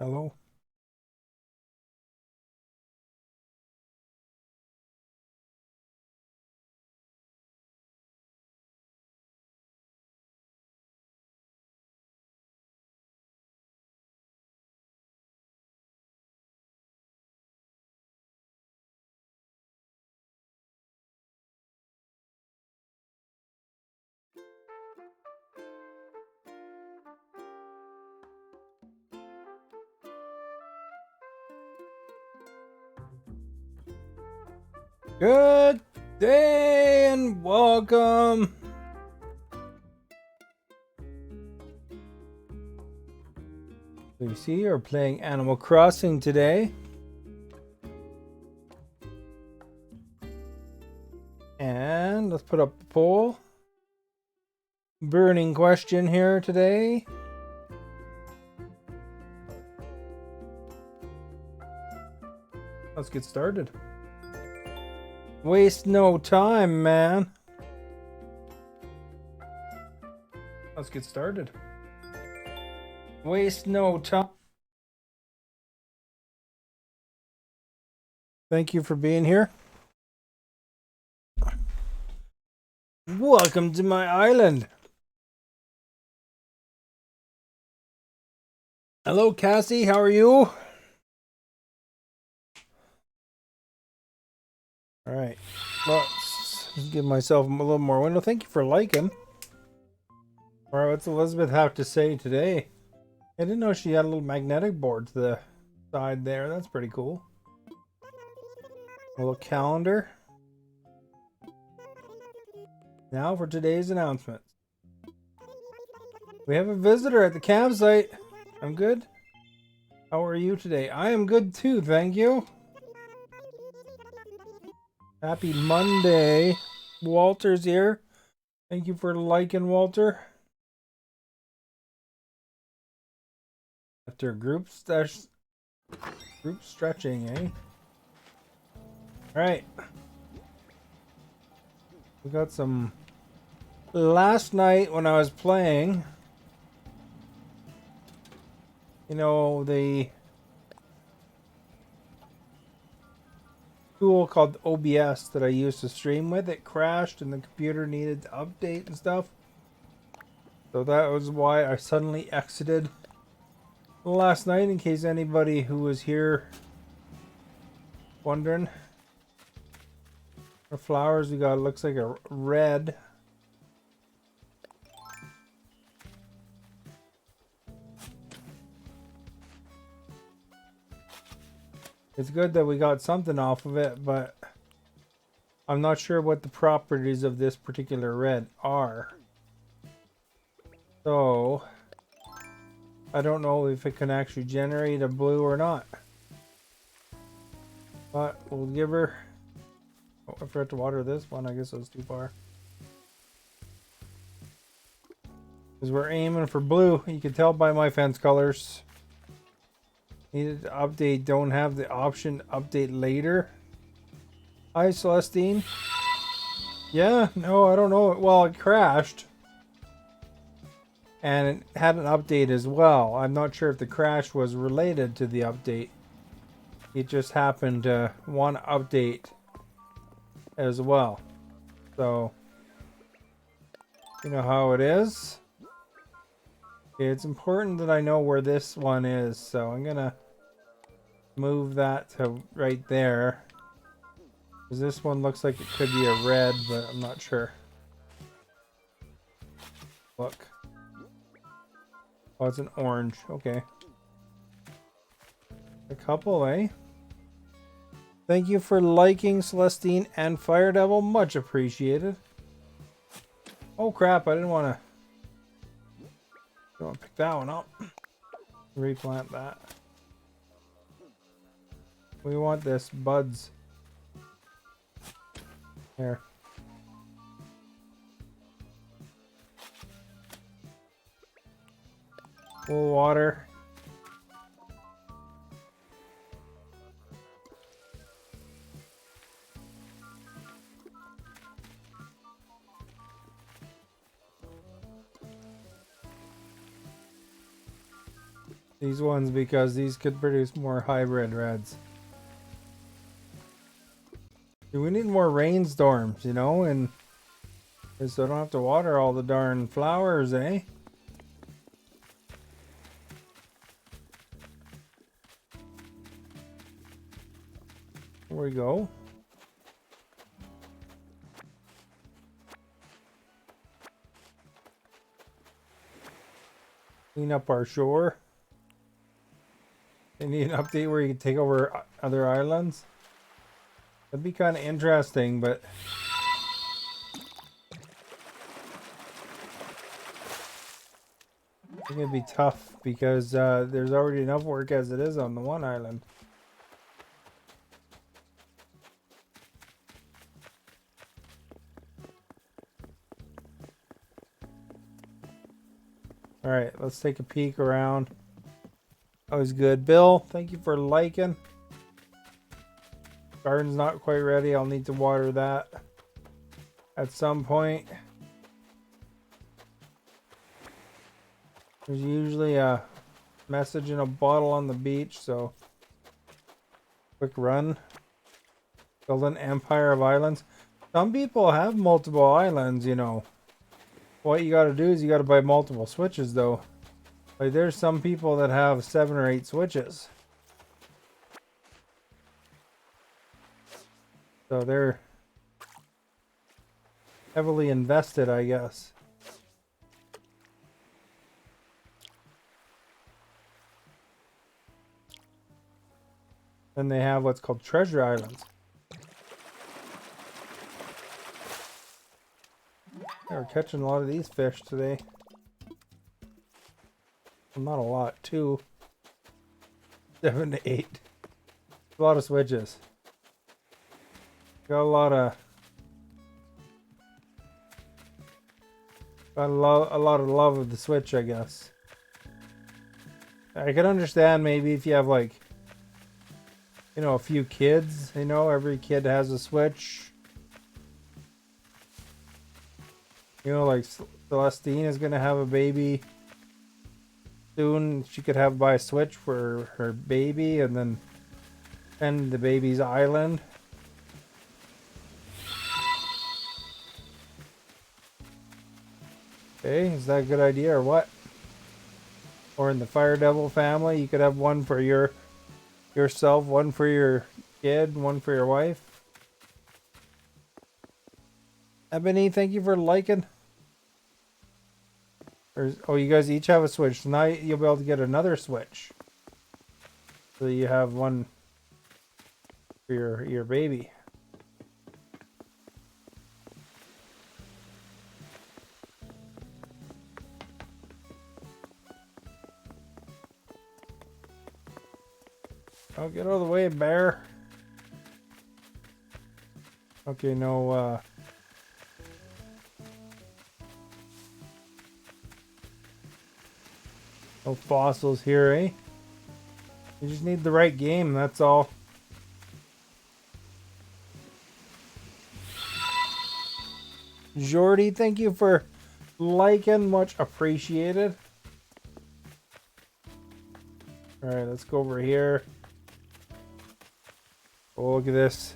Hello. Good day and welcome. So you see, you're playing Animal Crossing today. And let's put up the poll. Burning question here today. Let's get started. Waste no time, man. Let's get started. Waste no time. Thank you for being here. Welcome to my island. Hello, Cassie. How are you? All right. Let's give myself a little more window. Thank you for liking. All right, what's Elizabeth have to say today? I didn't know she had a little magnetic board to the side there. That's pretty cool. A little calendar. Now for today's announcements. We have a visitor at the campsite. I'm good. How are you today? I am good too, thank you. Happy Monday. Walter's here. Thank you for liking, Walter. After group stretching, eh? Alright. We got some... Last night when I was playing, you know, the tool called OBS that I used to stream with, it crashed and the computer needed to update and stuff. So that was why I suddenly exited last night, in case anybody who was here wondering. For flowers, we got, looks like a red. It's good that we got something off of it, but I'm not sure what the properties of this particular red are. So, I don't know if it can actually generate a blue or not. But we'll give her... Oh, I forgot to water this one. I guess it was too far. Because we're aiming for blue. You can tell by my fence colors. Needed to update. Don't have the option update later. Hi, Celestine. Yeah, no, I don't know. Well, it crashed. And it had an update as well. I'm not sure if the crash was related to the update. It just happened to want to update as well. So, you know how it is. It's important that I know where this one is. So I'm going to move that to right there. Because this one looks like it could be a red, but I'm not sure. Look. Oh, it's an orange. Okay. A couple, eh? Thank you for liking, Celestine and Fire Devil. Much appreciated. Oh crap, I didn't want to pick that one up. Replant that. We want this buds. Here. Full water. these ones because these could produce more hybrid reds. We need more rainstorms, you know, and so I don't have to water all the darn flowers, eh? There we go. Clean up our shore. They need an update where you can take over other islands. That'd be kind of interesting, but I think it'd be tough because there's already enough work as it is on the one island. All right, let's take a peek around. Always good. Bill, thank you for liking. Garden's not quite ready. I'll need to water that at some point. There's usually a message in a bottle on the beach, so quick run. Build an empire of islands. Some people have multiple islands, you know. What you gotta do is you gotta buy multiple switches, though. Like, there's some people that have 7 or 8 switches. So they're heavily invested, I guess. Then they have what's called treasure islands. Yeah, we're catching a lot of these fish today. Well, not a lot, 2. 7 to 8. A lot of switches. Got a lot of love of the Switch, I guess. I can understand maybe if you have, like, you know, a few kids, you know, every kid has a Switch. You know, like Celestine is gonna have a baby soon. She could buy a Switch for her baby and then send the baby's island. Okay, is that a good idea or what? Or in the Fire Devil family, you could have one for yourself, one for your kid, one for your wife. Ebony, thank you for liking. Oh, you guys each have a Switch. So now you'll be able to get another Switch. So you have one for your baby. Oh, get out of the way, bear. Okay, no, no fossils here, eh? You just need the right game, that's all. Jordy, thank you for liking, much appreciated. Alright, let's go over here. Oh, look at this.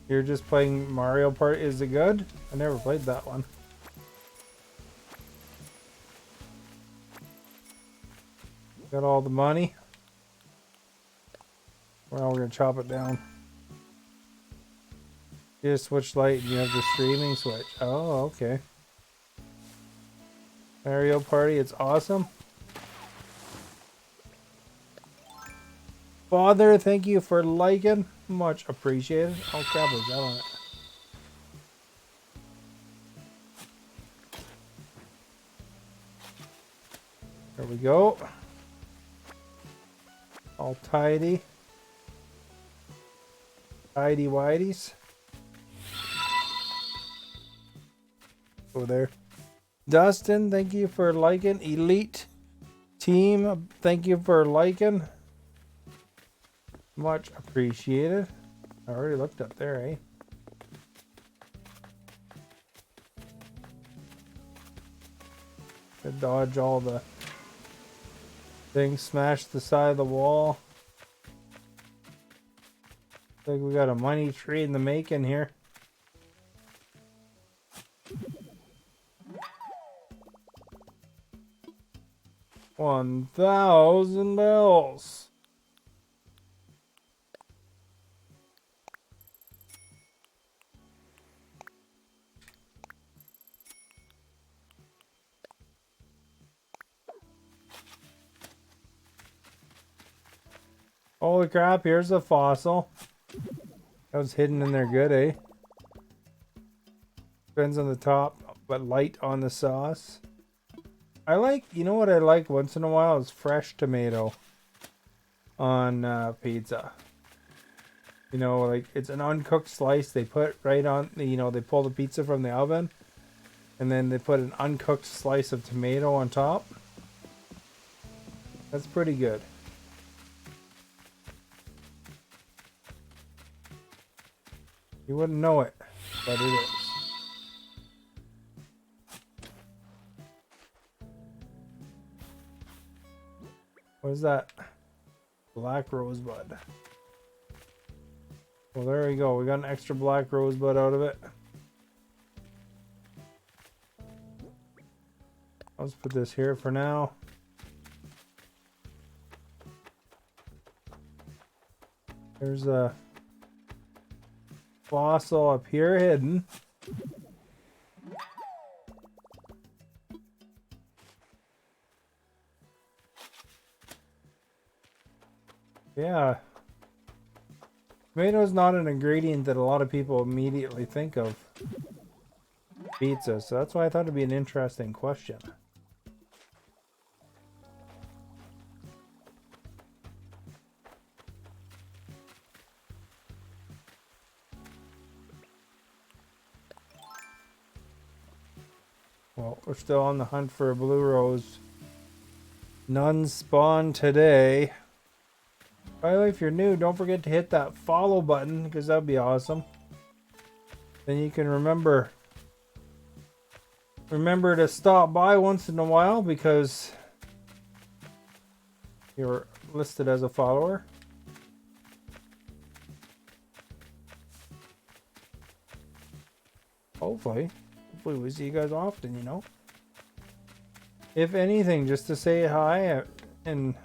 You're just playing Mario Party. Is it good? I never played that one. Got all the money. Well, we're gonna chop it down. You just switch light and you have the streaming switch. Oh, okay. Mario Party, it's awesome. Father, thank you for liking. Much appreciated. Oh crap, is that on it? There we go. All tidy. Tidy whities. Over there. Dustin, thank you for liking. Elite Team, thank you for liking. Much appreciated. I already looked up there, eh? To dodge all the Thing smashed the side of the wall. Looks like we got a money tree in the making here. 1,000 bells. Holy crap, here's a fossil. That was hidden in there good, eh? Depends on the top, but light on the sauce. I like, you know what I like once in a while is fresh tomato on pizza. You know, like it's an uncooked slice they put right on, you know, they pull the pizza from the oven and then they put an uncooked slice of tomato on top. That's pretty good. You wouldn't know it, but it is. What is that? Black rosebud. Well, there we go. We got an extra black rosebud out of it. I'll just put this here for now. There's a fossil up here hidden. Yeah. Tomato is not an ingredient that a lot of people immediately think of pizza, so that's why I thought it'd be an interesting question. Well, we're still on the hunt for a blue rose. None spawned today. By the way, if you're new, don't forget to hit that follow button because that'd be awesome. Then you can remember to stop by once in a while because you're listed as a follower. Hopefully we see you guys often, you know. If anything, just to say hi and,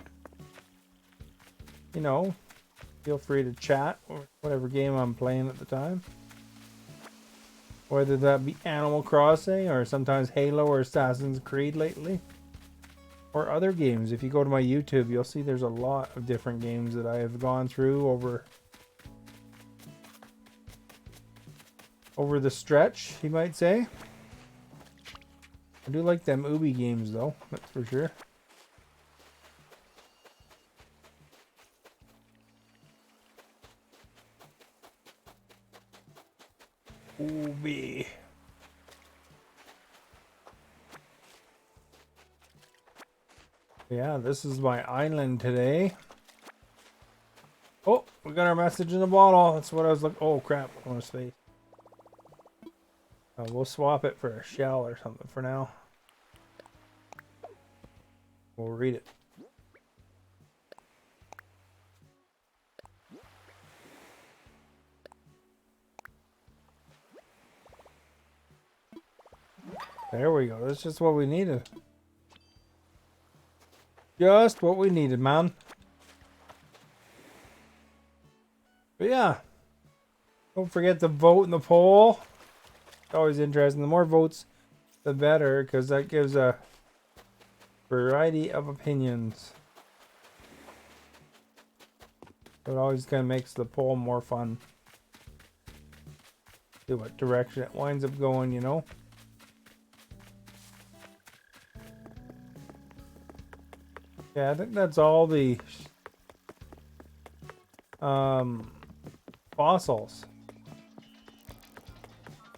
you know, feel free to chat or whatever game I'm playing at the time. Whether that be Animal Crossing or sometimes Halo or Assassin's Creed lately. Or other games. If you go to my YouTube, you'll see there's a lot of different games that I have gone through over the stretch, you might say. I do like them Ubi games though, that's for sure. Ubi. Yeah, this is my island today. Oh, we got our message in the bottle. That's what I was looking. Oh crap, on his face. We'll swap it for a shell or something for now. We'll read it. There we go. That's just what we needed. Just what we needed, man. But yeah. Don't forget to vote in the poll. It's always interesting. The more votes, the better, because that gives a variety of opinions. It always kind of makes the poll more fun. See what direction it winds up going, you know? Yeah, I think that's all the fossils.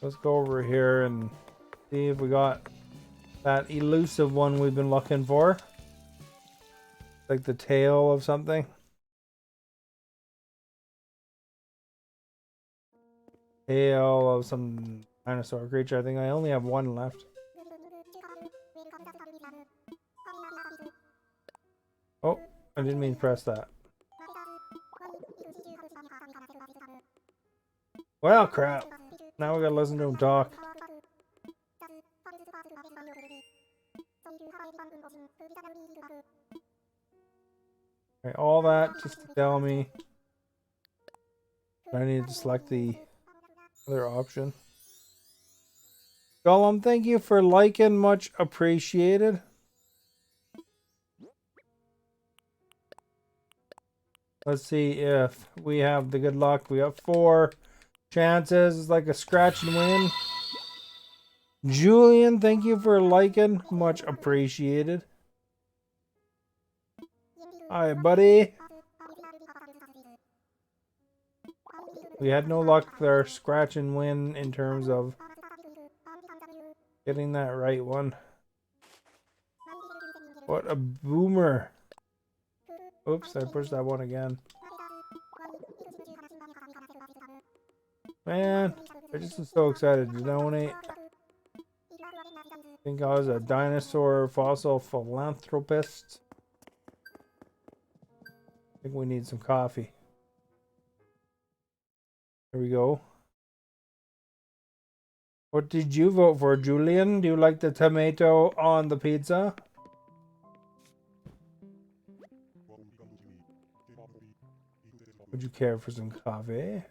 Let's go over here and see if we got that elusive one we've been looking for. Like the tail of something. Tail of some dinosaur creature. I think I only have one left. Oh, I didn't mean to press that. Well, crap. Now we gotta listen to him talk. Okay, all that just to tell me I need to select the other option. Gollum, thank you for liking. Much appreciated. Let's see if we have the good luck. We got 4 chances. It's like a scratch and win. Julian, thank you for liking. Much appreciated. Hi, buddy. We had no luck with our scratch and win in terms of getting that right one. What a boomer. Oops, I pushed that one again. Man, I just was so excited to donate. I think I was a dinosaur fossil philanthropist. I think we need some coffee. There we go. What did you vote for, Julian? Do you like the tomato on the pizza? Would you care for some coffee?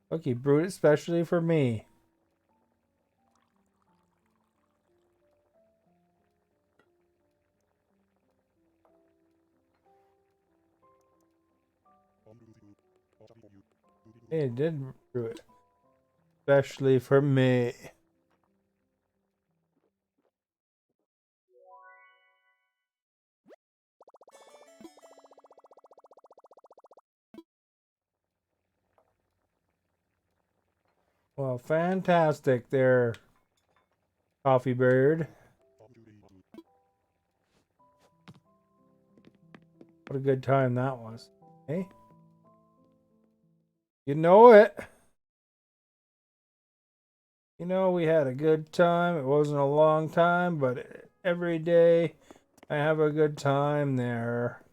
Look, he brewed it specially for me. Hey, he did brew it especially for me. Well, fantastic there, Coffee Bird. What a good time that was. Hey? You know it. You know, we had a good time. It wasn't a long time, but every day I have a good time there.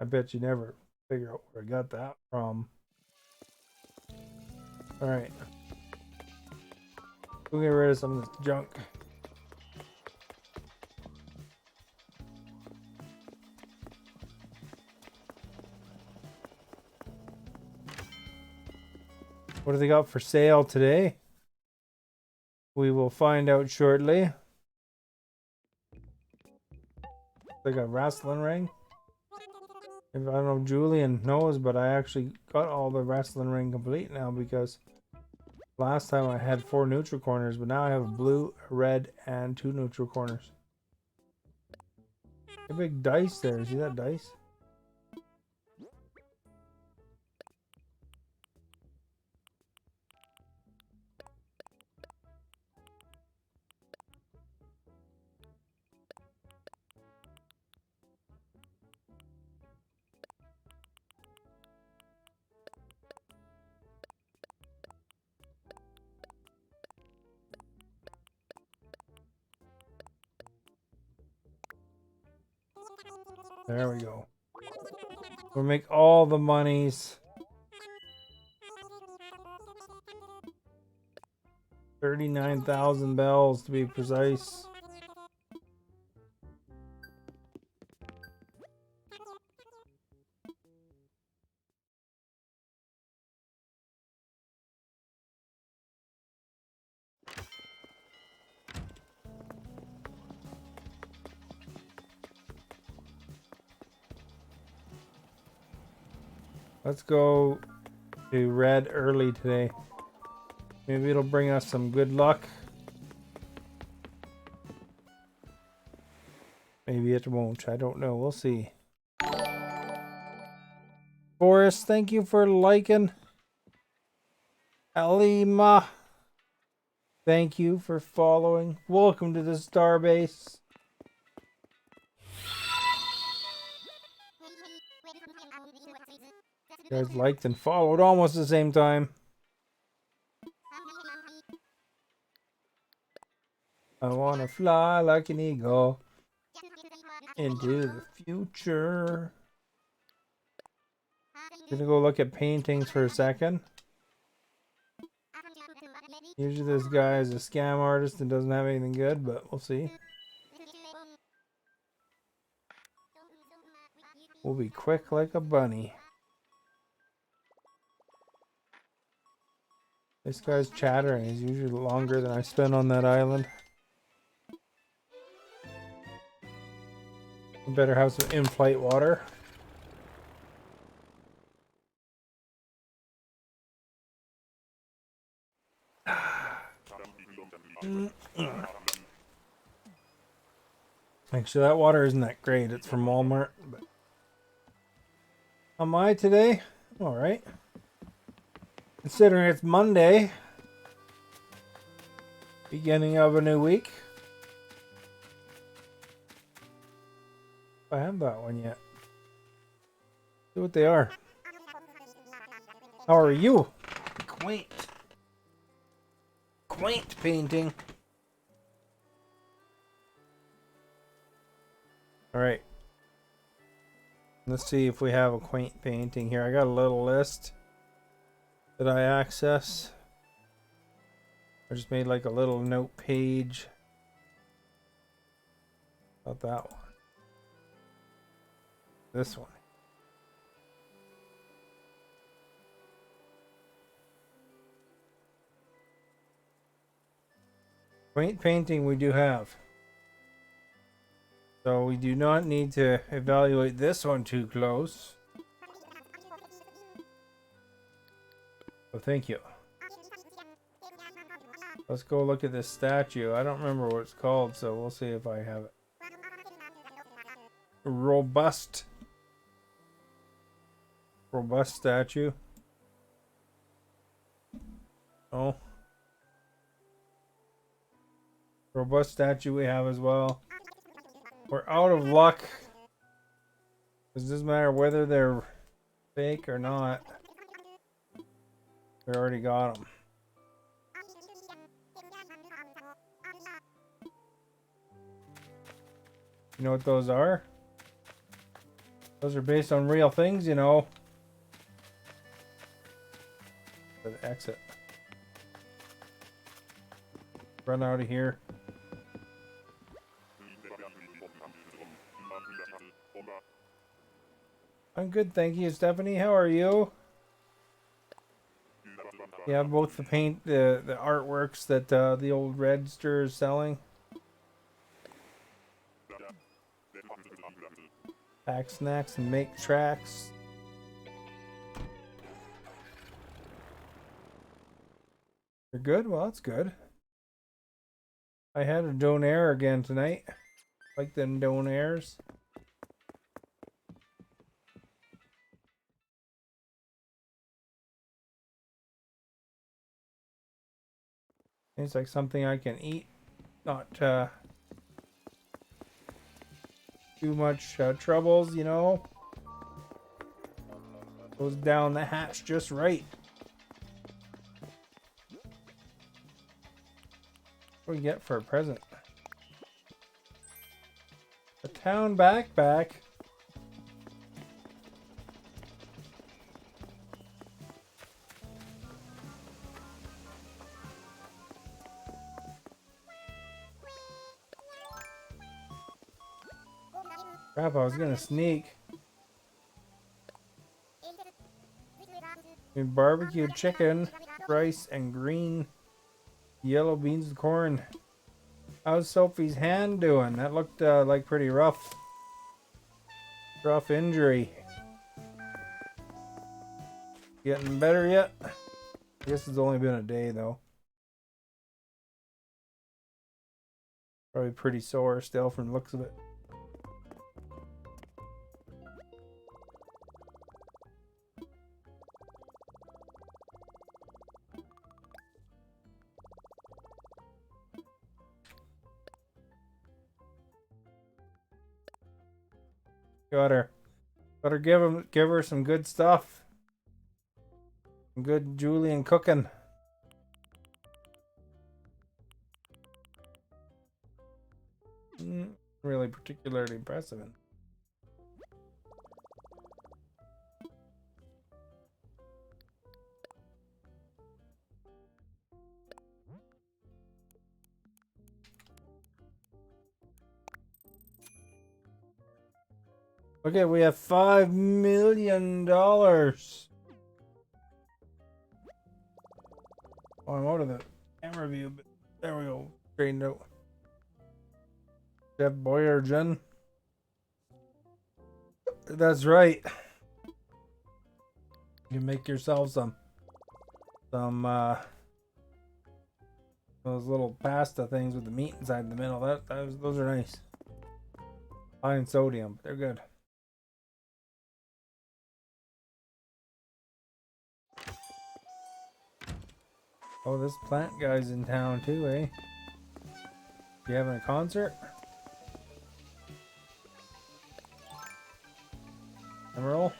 I bet you never figure out where I got that from. Alright. We'll get rid of some of this junk. What do they got for sale today? We will find out shortly. Like a wrestling ring. I don't know if Julian knows, but I actually got all the wrestling ring complete now because last time I had 4 neutral corners, but now I have a blue, a red, and 2 neutral corners. A big dice there. See that dice? There we go. We'll make all the monies. 39,000 bells to be precise. Let's go to red early today. Maybe it'll bring us some good luck. Maybe it won't. I don't know. We'll see. Forrest, thank you for liking. Alima, thank you for following. Welcome to the Starbase. You guys liked and followed almost the same time. I want to fly like an eagle into the future. Gonna go look at paintings for a second. Usually this guy is a scam artist and doesn't have anything good, but we'll see. We'll be quick like a bunny. This guy's chattering. He's usually longer than I spend on that island. We better have some in-flight water. Actually, that water isn't that great. It's from Walmart. But how am I today? All right. Considering it's Monday, beginning of a new week. I haven't that one yet. See what they are. How are you? Quaint painting. All right. Let's see if we have a quaint painting here. I got a little list that I access. I just made like a little note page about that one. This one. Quaint painting we do have. So we do not need to evaluate this one too close. So thank you. Let's go look at this statue. I don't remember what it's called, so we'll see if I have it. Robust statue. Oh. Robust statue we have as well. We're out of luck. It doesn't matter whether they're fake or not. We already got them. You know what those are? Those are based on real things, you know. Exit. Run out of here. I'm good, thank you, Stephanie. How are you? Yeah, both the the artworks that the old Redster is selling. Pack snacks and make tracks. You're good? Well, that's good. I had a donair again tonight. Like them donairs. It's like something I can eat, not too much troubles, you know. Goes down the hatch just right. What do we get for a present? A town backpack. Crap, I was gonna sneak. Barbecued chicken, rice, and green yellow beans with corn. How's Sophie's hand doing? That looked like pretty rough. Rough injury. Getting better yet? I guess it's only been a day though. Probably pretty sore still from the looks of it. Gotta give her some good stuff. Some good Julian cooking. really particularly impressive in. Okay, we have $5 million. Oh, I'm out of the camera view, but there we go. Straightened out. Jeff Boyergen. That's right. You make yourself some those little pasta things with the meat inside the middle. Those are nice. High in sodium, but they're good. Oh, this plant guy's in town too, eh? You having a concert? Emerald?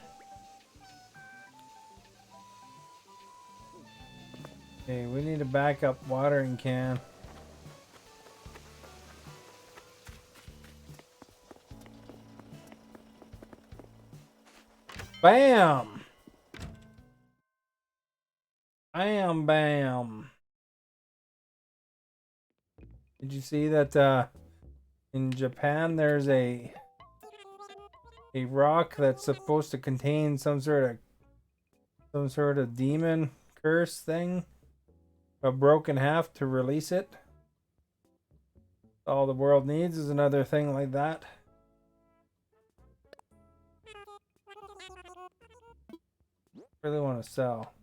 Okay, we need a backup watering can. Bam! Bam, bam. Did you see that in Japan there's a rock that's supposed to contain some sort of demon curse thing? A broken half to release it. All the world needs is another thing like that. Really want to sell.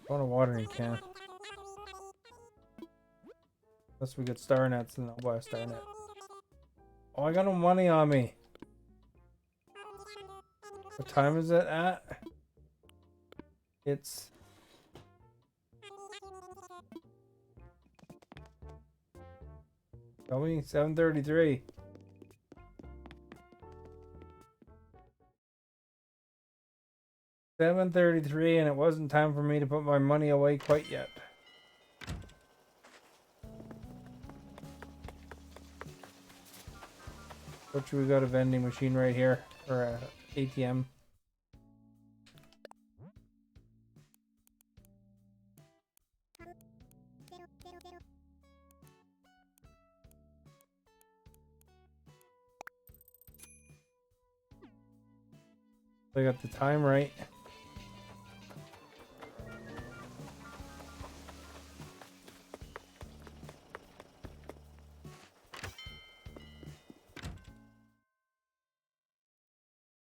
I want a watering can. Unless we get star nets, and I'll buy a star net. Oh, I got no money on me. What time is it at? It's tell me 7:33. 7:33, and it wasn't time for me to put my money away quite yet. Which we got a vending machine right here, or a ATM. I got the time right.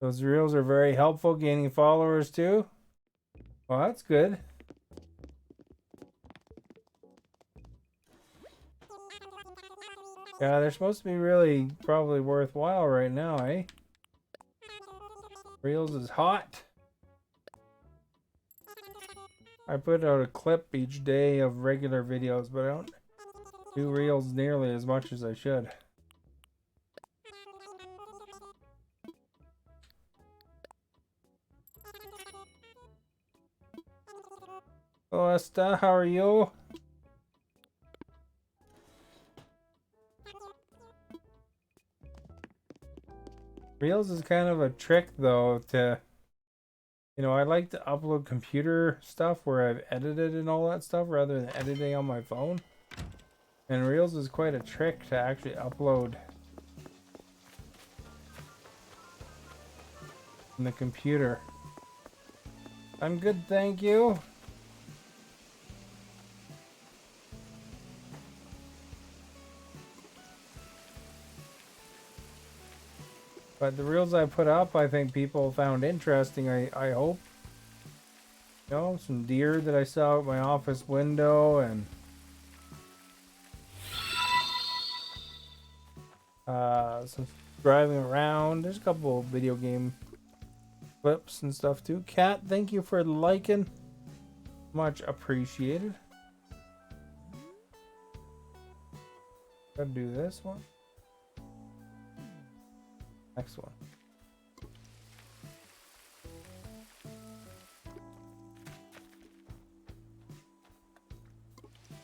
Those reels are very helpful, gaining followers too. Well, that's good. Yeah, they're supposed to be really probably worthwhile right now, eh? Reels is hot. I put out a clip each day of regular videos, but I don't do reels nearly as much as I should. Hello, Esther, how are you? Reels is kind of a trick though to, you know, I like to upload computer stuff where I've edited and all that stuff rather than editing on my phone. And Reels is quite a trick to actually upload on the computer. I'm good, thank you. But the reels I put up, I think people found interesting. I hope. You know, some deer that I saw out my office window, and some driving around. There's a couple of video game clips and stuff too. Cat, thank you for liking. Much appreciated. Gotta do this one. Next one.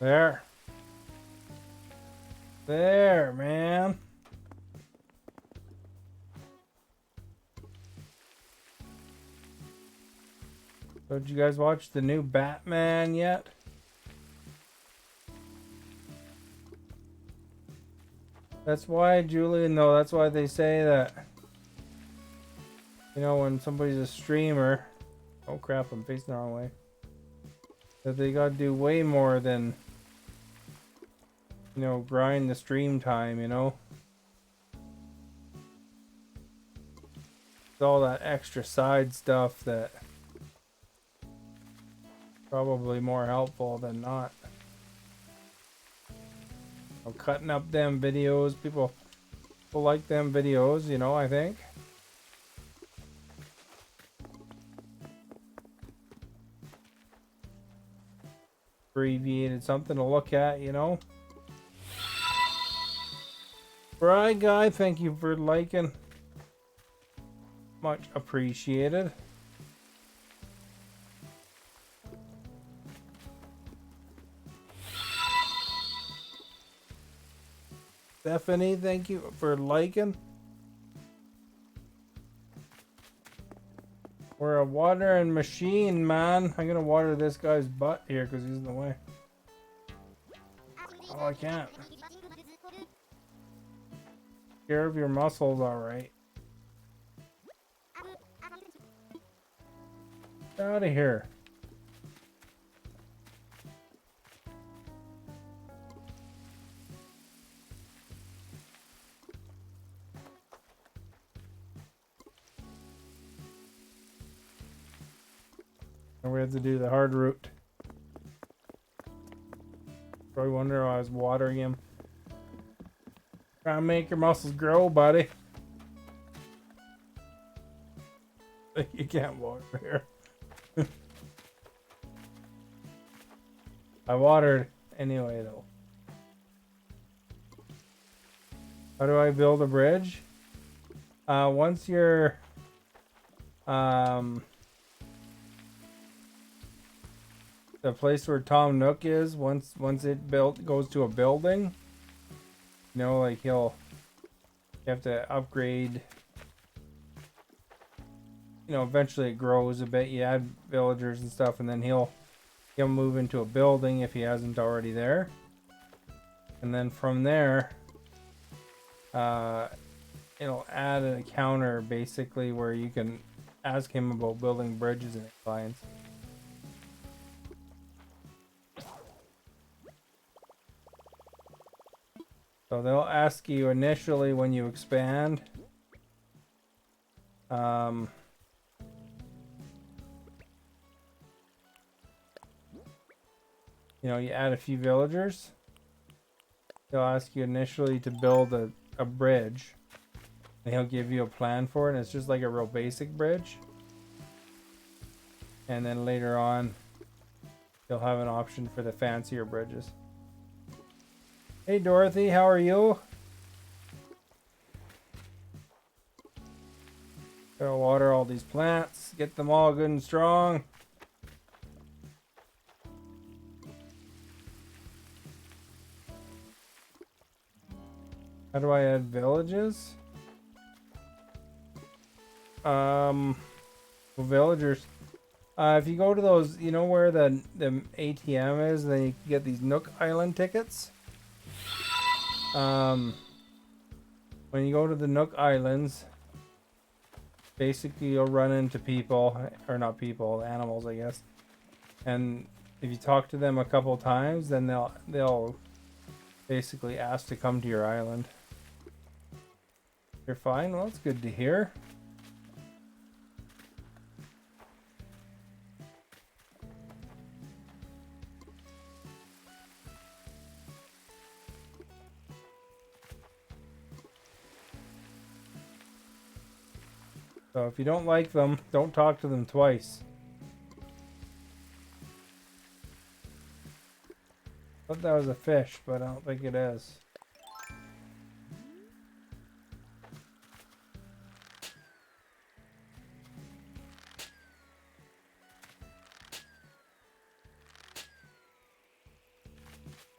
There. There, man. So did you guys watch the new Batman yet? That's why, Julian, though, that's why they say that, you know, when somebody's a streamer, oh crap, I'm facing the wrong way, that they gotta do way more than, you know, grind the stream time, you know? It's all that extra side stuff that probably more helpful than not. I'm cutting up them videos, people like them videos, you know, I think. Abbreviated something to look at, you know. Right, guy, thank you for liking. Much appreciated. Stephanie, thank you for liking. We're a watering machine, man. I'm gonna water this guy's butt here because he's in the way. Oh, I can't. Take care of your muscles, alright. Get out of here. And we have to do the hard route. Probably wonder why I was watering him. Trying to make your muscles grow, buddy. You can't walk here. I watered anyway, though. How do I build a bridge? Once you're the place where Tom Nook is, once it goes to a building, you know, like you have to upgrade. You know, eventually it grows a bit. You add villagers and stuff, and then he'll move into a building if he hasn't already there. And then from there, it'll add a counter basically where you can ask him about building bridges and clients. So they'll ask you initially when you expand. You know, you add a few villagers. They'll ask you initially to build a bridge. And he'll give you a plan for it. And it's just like a real basic bridge. And then later on, you'll have an option for the fancier bridges. Hey Dorothy, how are you? Gotta water all these plants, get them all good and strong. How do I add villages? Villagers. If you go to those, you know where the ATM is, then you can get these Nook Island tickets. When you go to the Nook Islands, basically you'll run into people, or not people, animals, I guess. And if you talk to them a couple times, then they'll basically ask to come to your island. You're fine? Well, that's good to hear. So if you don't like them, don't talk to them twice. I thought that was a fish, but I don't think it is.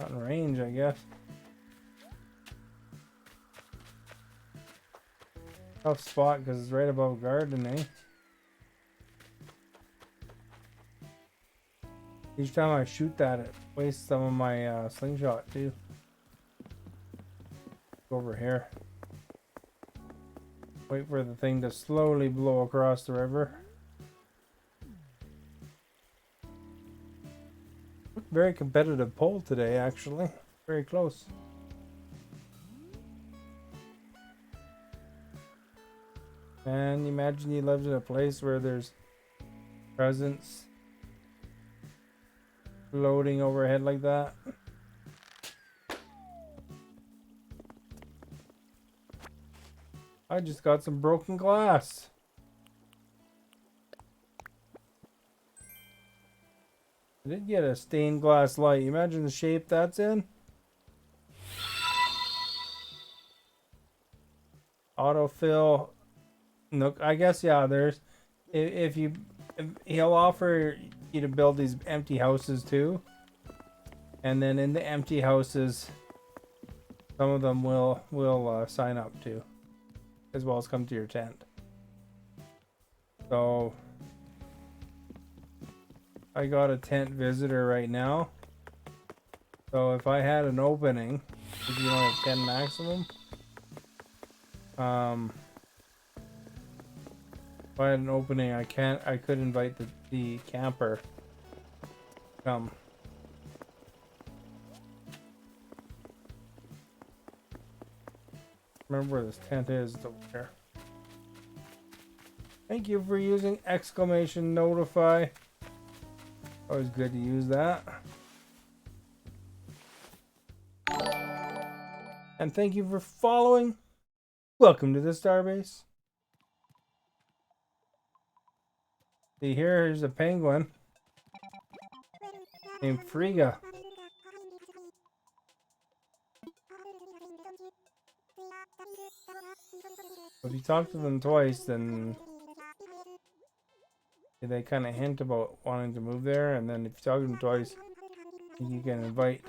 Not in range, I guess. Tough spot because it's right above garden, eh? Each time I shoot that, it wastes some of my slingshot too. Go over here. Wait for the thing to slowly blow across the river. Very competitive poll today, actually. Very close. And imagine you lived in a place where there's presents floating overhead like that. I just got some broken glass. I did get a stained glass light. Imagine the shape that's in. Autofill. No, I guess, yeah, there's, if he'll offer you to build these empty houses too. And then in the empty houses, some of them will sign up too, as well as come to your tent. So I got a tent visitor right now. So if I had an opening, if you only have 10 maximum, if I had an opening, I could invite the camper to come. Remember where this tent is, it's over there. Thank you for using exclamation notify. Always good to use that. And thank you for following. Welcome to the Starbase. See, here's a penguin named Frigga. If you talk to them twice, then they kind of hint about wanting to move there, and then if you talk to them twice, you can invite.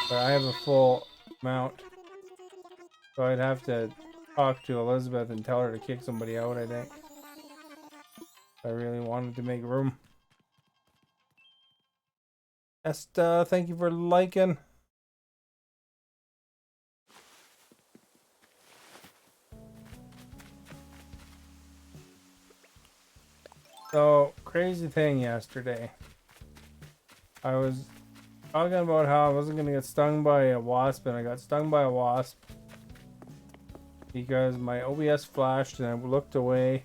But I have a full mount, so I'd have to talk to Elizabeth and tell her to kick somebody out, I think. I really wanted to make room. Esta, thank you for liking. So, crazy thing yesterday. I was talking about how I wasn't going to get stung by a wasp, and I got stung by a wasp because my OBS flashed and I looked away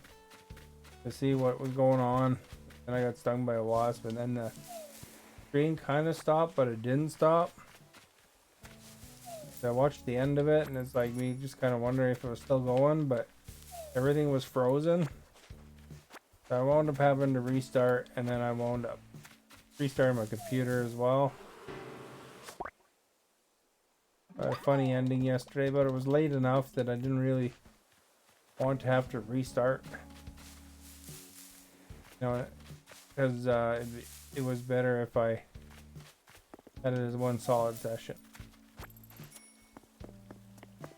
to see what was going on, and I got stung by a wasp, and then the screen kind of stopped, but it didn't stop. So I watched the end of it, and it's like me just kind of wondering if it was still going, but everything was frozen. So I wound up having to restart, and then I wound up restarting my computer as well. A funny ending yesterday, but it was late enough that I didn't really want to have to restart. You know, because it was better if I had it as one solid session.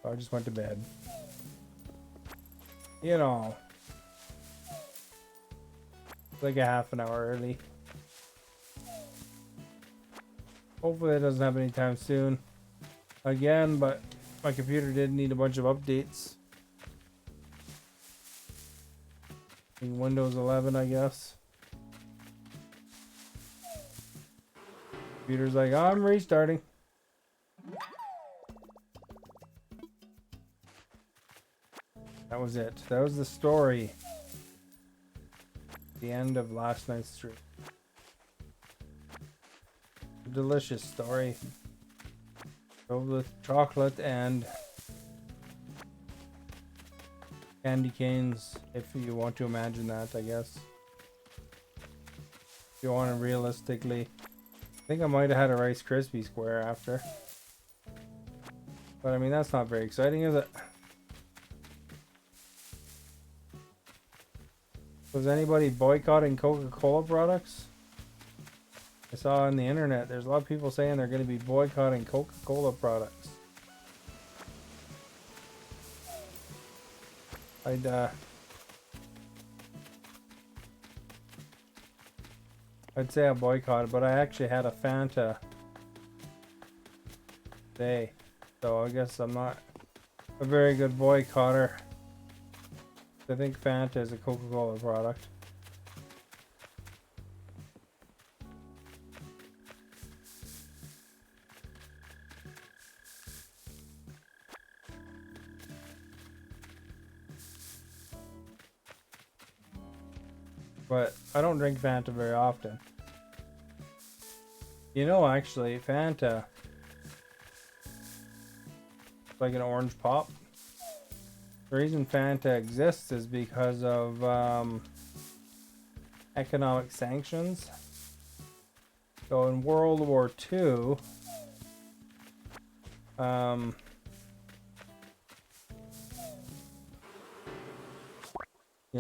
So I just went to bed. You know, like a half an hour early. Hopefully it doesn't happen anytime soon. Again, but my computer did need a bunch of updates. In Windows 11, I guess. Computer's like, oh, I'm restarting. That was it. That was the story. The end of last night's stream. A delicious story. Filled with chocolate and candy canes, if you want to imagine that, I guess. If you want to realistically. I think I might have had a Rice Krispie square after. But I mean, that's not very exciting, is it? Was anybody boycotting Coca-Cola products? I saw on the internet there's a lot of people saying they're going to be boycotting Coca-Cola products. I'd say I boycotted, but I actually had a Fanta today, so I guess I'm not a very good boycotter. I think Fanta is a Coca-Cola product. But I don't drink Fanta very often. You know, actually, Fanta, like an orange pop. The reason Fanta exists is because of economic sanctions. So in World War II,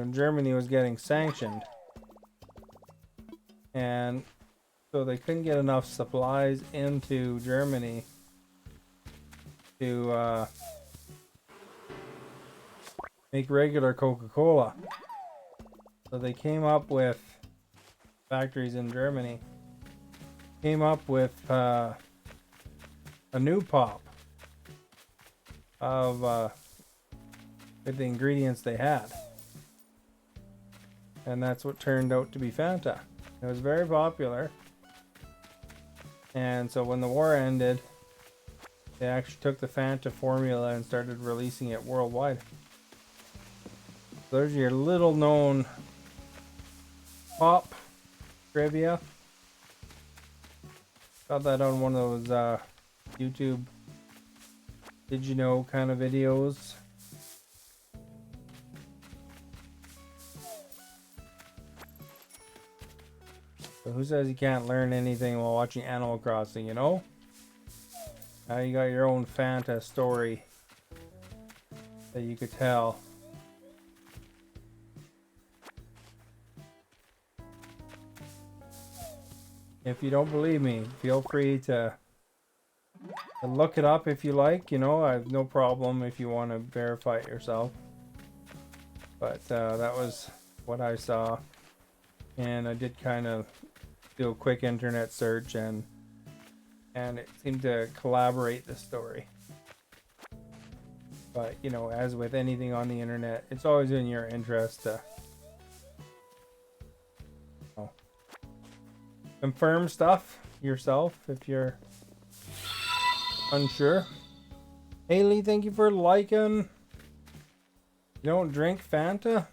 Germany was getting sanctioned, and so they couldn't get enough supplies into Germany to make regular Coca-Cola. So they came up with, factories in Germany came up with a new pop of with the ingredients they had, and that's what turned out to be Fanta. It was very popular, and so when the war ended, they actually took the Fanta formula and started releasing it worldwide. There's your little known pop trivia. Got that on one of those YouTube did you know kind of videos. So who says you can't learn anything while watching Animal Crossing, you know? Now you got your own Fanta story that you could tell. If you don't believe me, feel free to look it up if you like. You know, I have no problem if you want to verify it yourself. But that was what I saw. And I did kind of do a quick internet search, and it seemed to collaborate the story. But, you know, as with anything on the internet, it's always in your interest to confirm stuff yourself if you're unsure. Haley, thank you for liking. You don't drink Fanta?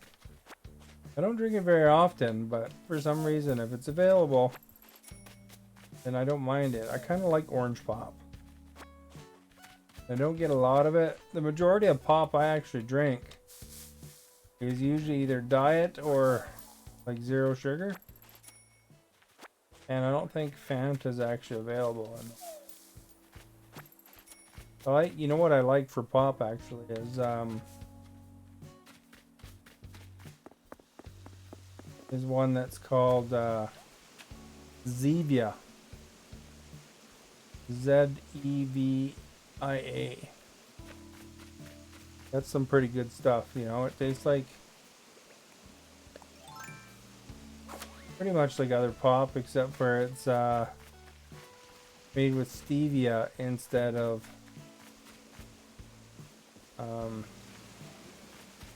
I don't drink it very often, but for some reason, if it's available, then I don't mind it. I kind of like orange pop. I don't get a lot of it. The majority of pop I actually drink is usually either diet or like zero sugar. And I don't think Fanta is actually available. I like, you know what I like for pop actually is one that's called Zevia. Zevia. That's some pretty good stuff, you know. It tastes like pretty much like other pop, except for it's made with stevia instead of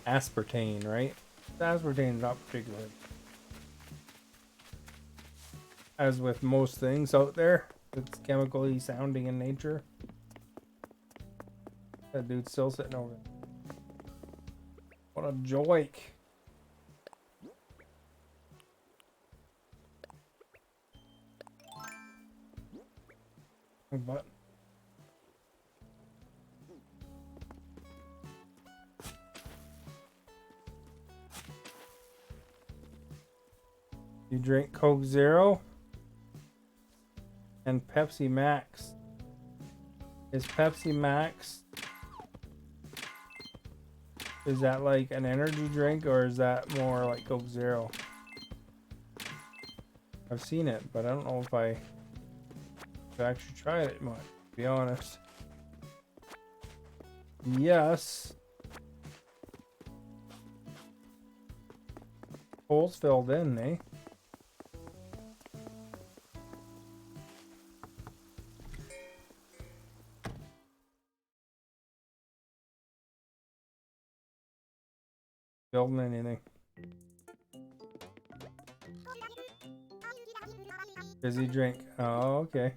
aspartame, right? Aspartame is not particular. As with most things out there, it's chemically sounding in nature. That dude's still sitting over there. What a joke. But you drink Coke Zero and Pepsi Max. Is Pepsi Max, is that like an energy drink, or is that more like Coke Zero? I've seen it, but I don't know if I've actually tried it much, to be honest. Yes. Holes filled in, eh? Building anything. Busy drink. Oh, okay.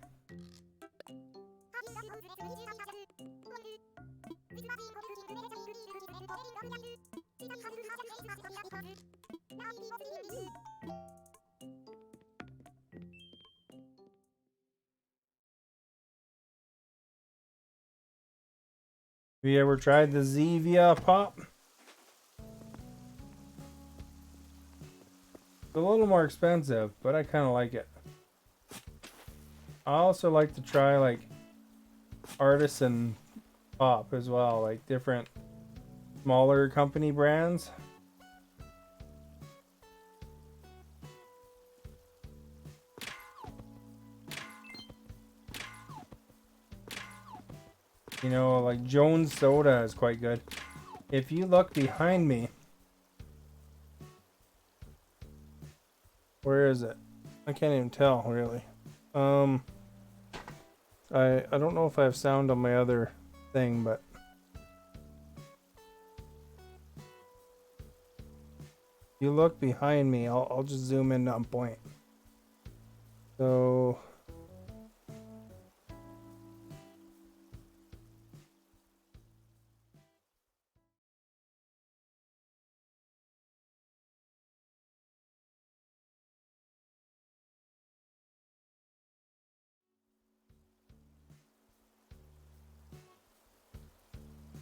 Have you ever tried the Zevia pop? It's a little more expensive, but I kind of like it. I also like to try like artisan pop as well, like different smaller company brands. You know, like Jones Soda is quite good. If you look behind me, where is it? I can't even tell really. I don't know if I have sound on my other thing, but if you look behind me, I'll just zoom in on point.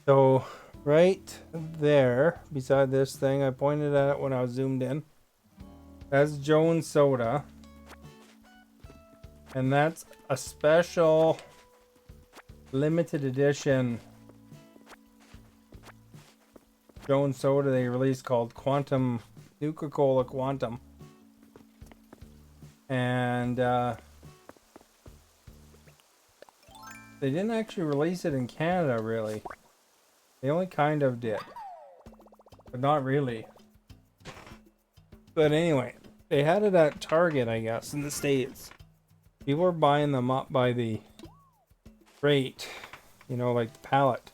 So right there beside this thing, I pointed at it when I was zoomed in. That's Jones Soda. And that's a special limited edition Jones Soda they released called Quantum, Nuka-Cola Quantum. And they didn't actually release it in Canada, really. They only kind of did, but not really. But anyway, they had it at Target, I guess, in the States. People were buying them up by the crate, you know, like the pallet.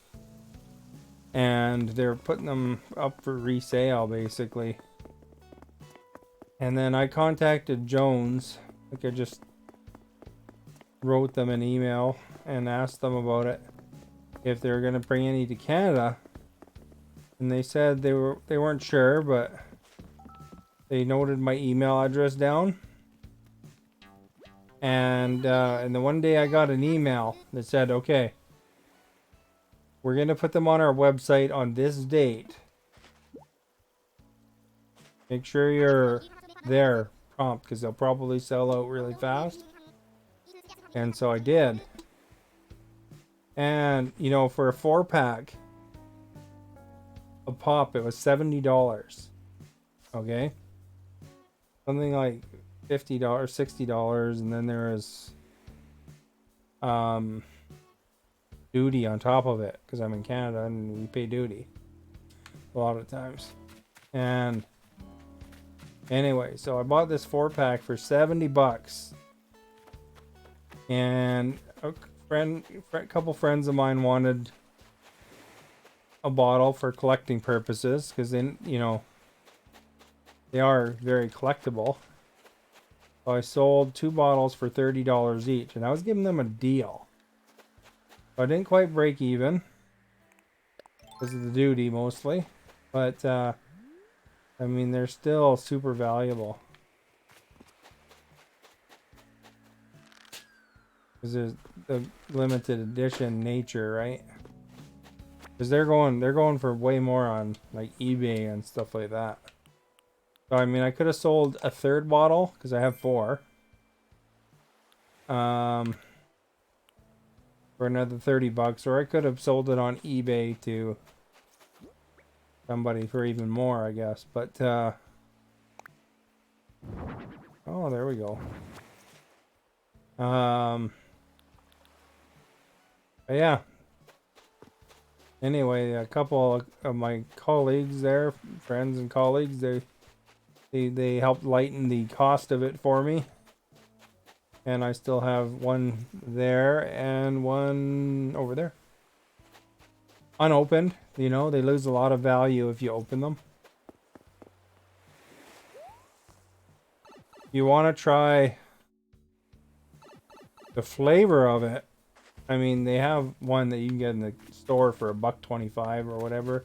And they're putting them up for resale, basically. And then I contacted Jones. Like, I just wrote them an email and asked them about it, if they were going to bring any to Canada. And they said they weren't sure, but they noted my email address down. And the one day I got an email that said, okay, we're going to put them on our website on this date. Make sure you're there prompt, because they'll probably sell out really fast. And so I did. And, you know, for a 4-pack of pop, it was $70. Okay? Something like $50, $60, and then there is duty on top of it, because I'm in Canada and we pay duty a lot of times. And anyway, so I bought this 4-pack for $70, and a couple friends of mine wanted a bottle for collecting purposes, because then, you know, they are very collectible. So I sold 2 bottles for $30 each, and I was giving them a deal. I didn't quite break even because of the duty mostly, but I mean, they're still super valuable because there's the limited edition nature, right? Because they're going for way more on like eBay and stuff like that. So I mean, I could have sold a 3rd bottle because I have 4. For another $30, or I could have sold it on eBay to somebody for even more, I guess. But oh Oh, there we go. But yeah. Anyway, a couple of my colleagues there, friends and colleagues, they helped lighten the cost of it for me. And I still have one there and one over there. Unopened, you know, they lose a lot of value if you open them. You want to try the flavor of it. I mean, they have one that you can get in the store for $1.25 or whatever.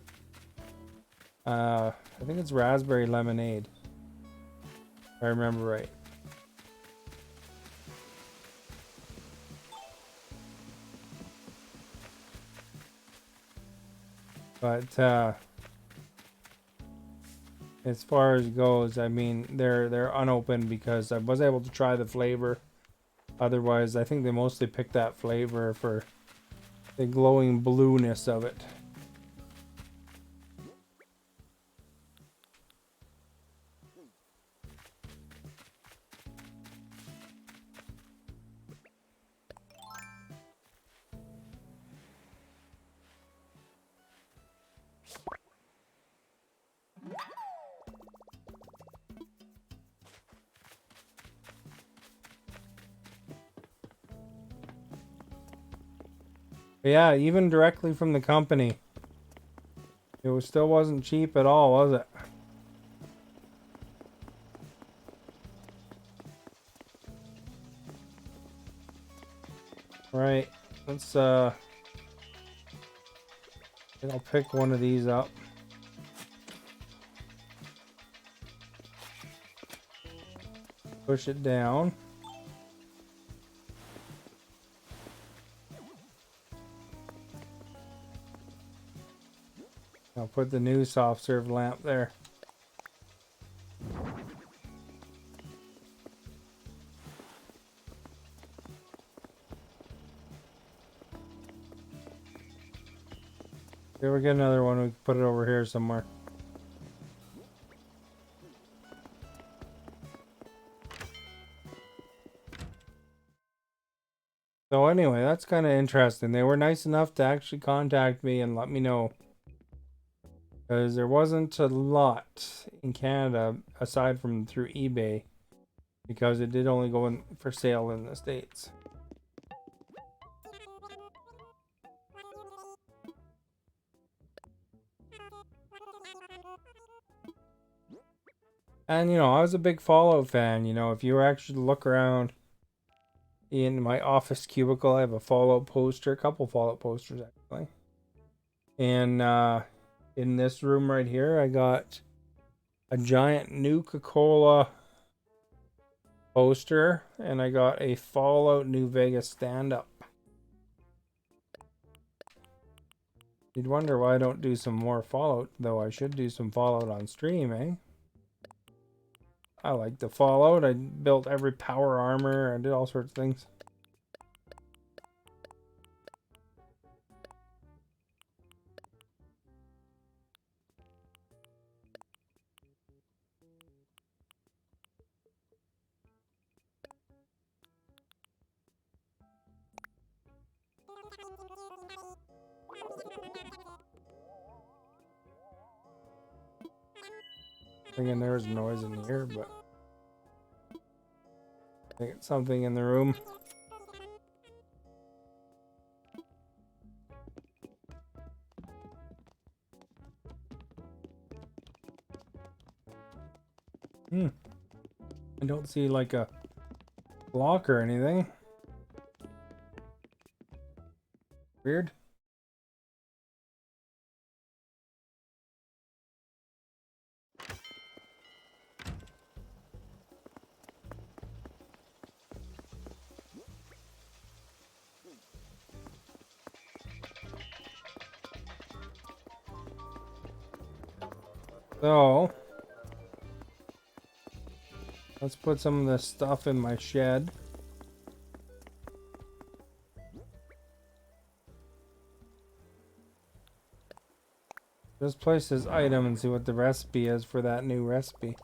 I think it's raspberry lemonade, if I remember right. But as far as goes, I mean, they're unopened because I was able to try the flavor. Otherwise, I think they mostly picked that flavor for the glowing blueness of it. But yeah, even directly from the company, still wasn't cheap at all, was it? Right. Let's I'll pick one of these up. Push it down. I'll put the new soft serve lamp there. Here we get another one. We can put it over here somewhere. So anyway, that's kind of interesting. They were nice enough to actually contact me and let me know. Because there wasn't a lot in Canada aside from through eBay. Because it did only go in for sale in the States. And you know, I was a big Fallout fan. You know, if you actually look around in my office cubicle, I have a Fallout poster, a couple Fallout posters actually. And in this room right here, I got a giant Nuka-Cola poster, and I got a Fallout New Vegas stand-up. You'd wonder why I don't do some more Fallout, though I should do some Fallout on stream, eh? I like the Fallout. I built every power armor. I did all sorts of things. Thinking there was noise in here, but I think it's something in the room. I don't see like a block or anything. Weird. So let's put some of this stuff in my shed. Just place this item and see what the recipe is for that new recipe.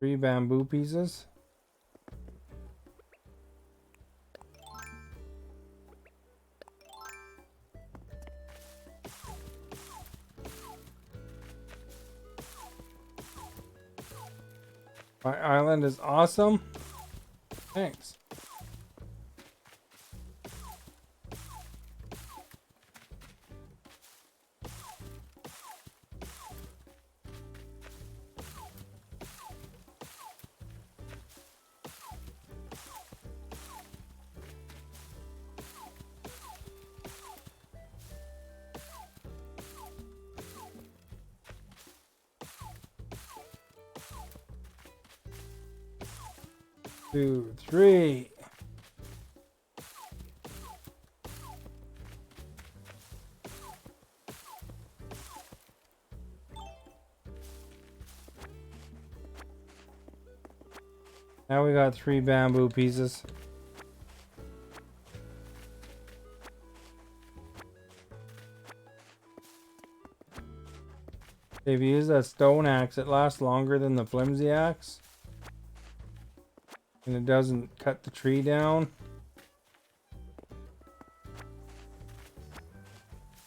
3 bamboo pieces. My island is awesome. Thanks. Two, three. Now we got 3 bamboo pieces. If you use that stone axe, it lasts longer than the flimsy axe. And it doesn't cut the tree down.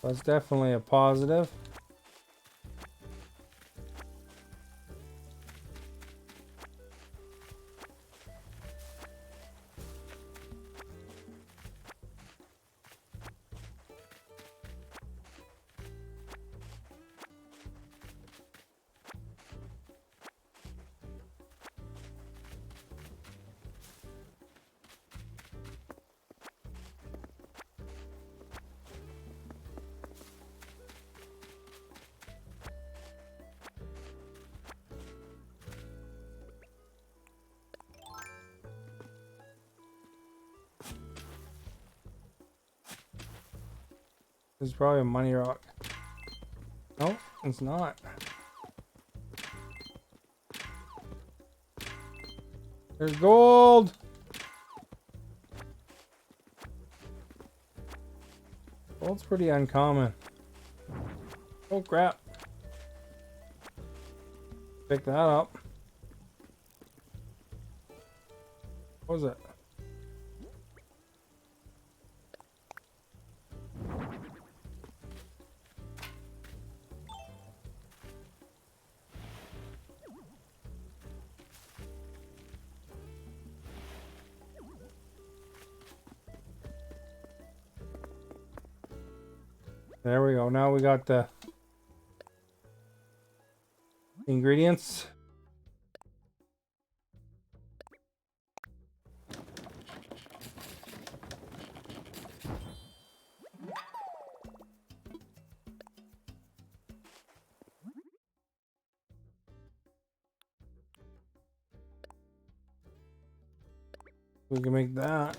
That's definitely a positive. This is probably a money rock. No, it's not. There's gold! Gold's pretty uncommon. Oh crap. Pick that up. What was it? There we go. Now we got the ingredients. We can make that.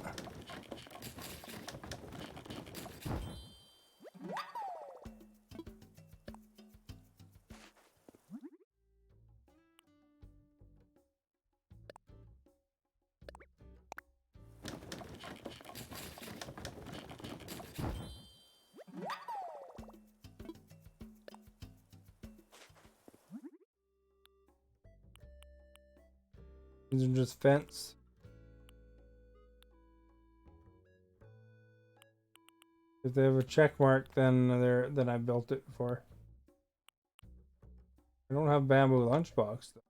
These are just fence. If they have a check mark, then I built it for. I don't have bamboo lunchbox though.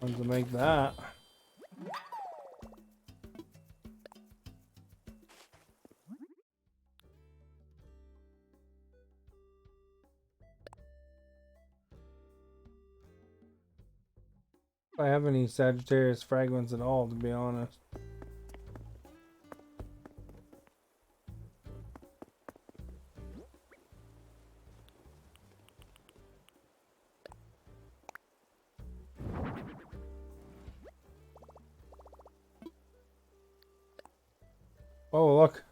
Want to make that. If I have any Sagittarius fragments at all, to be honest. Oh, look.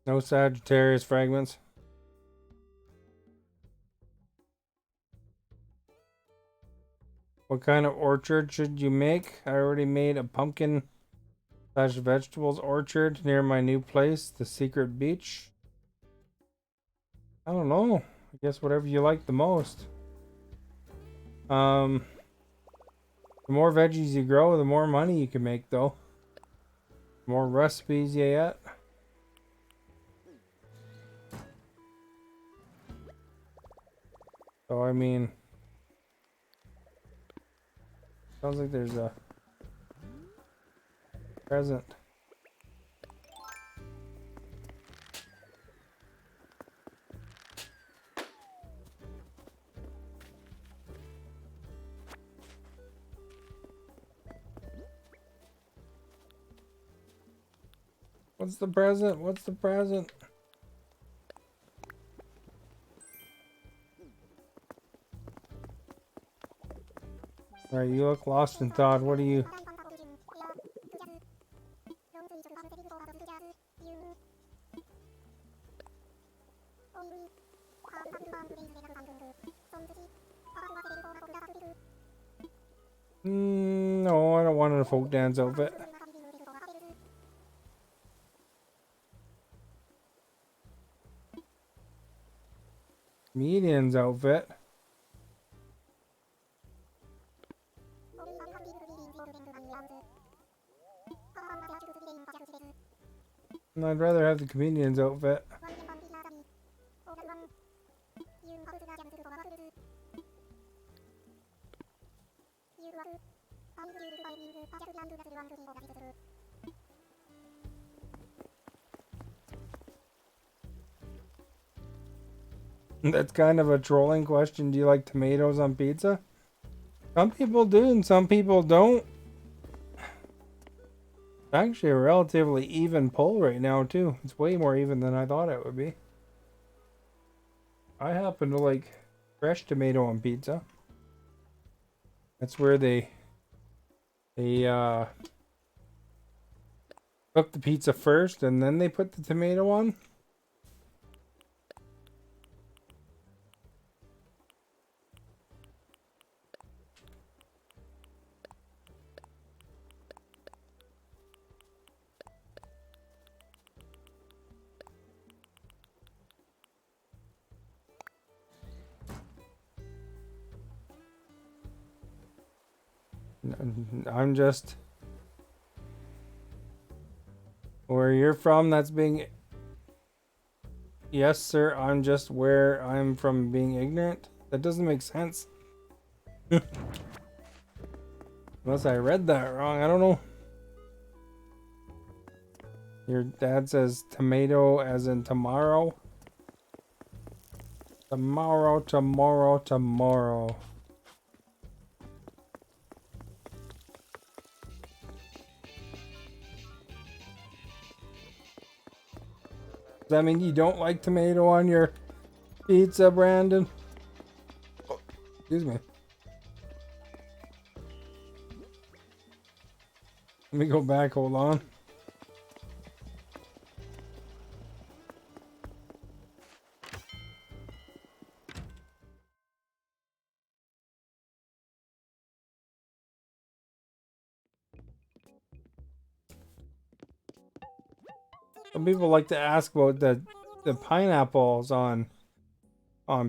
No Sagittarius fragments. What kind of orchard should you make? I already made a pumpkin / vegetables orchard near my new place, the Secret Beach. I don't know. I guess whatever you like the most. The more veggies you grow, the more money you can make, though. The more recipes you get. So, I mean, sounds like there's a present. What's the present? What's the present? Alright, you look lost in thought. What are you? No, I don't want a folk dance outfit. Comedian's outfit. I'd rather have the comedian's outfit. That's kind of a trolling question. Do you like tomatoes on pizza? Some people do and some people don't. It's actually a relatively even poll right now too. It's way more even than I thought it would be. I happen to like fresh tomato on pizza. That's where they cook the pizza first and then they put the tomato on. I'm just where you're from. That's being. Yes, sir. I'm just where I'm from being ignorant. That doesn't make sense. Unless I read that wrong. I don't know. Your dad says tomato as in tomorrow. Tomorrow, tomorrow, tomorrow. Does that mean you don't like tomato on your pizza, Brandon? Oh, excuse me. Let me go back, hold on. Some people like to ask about the pineapples on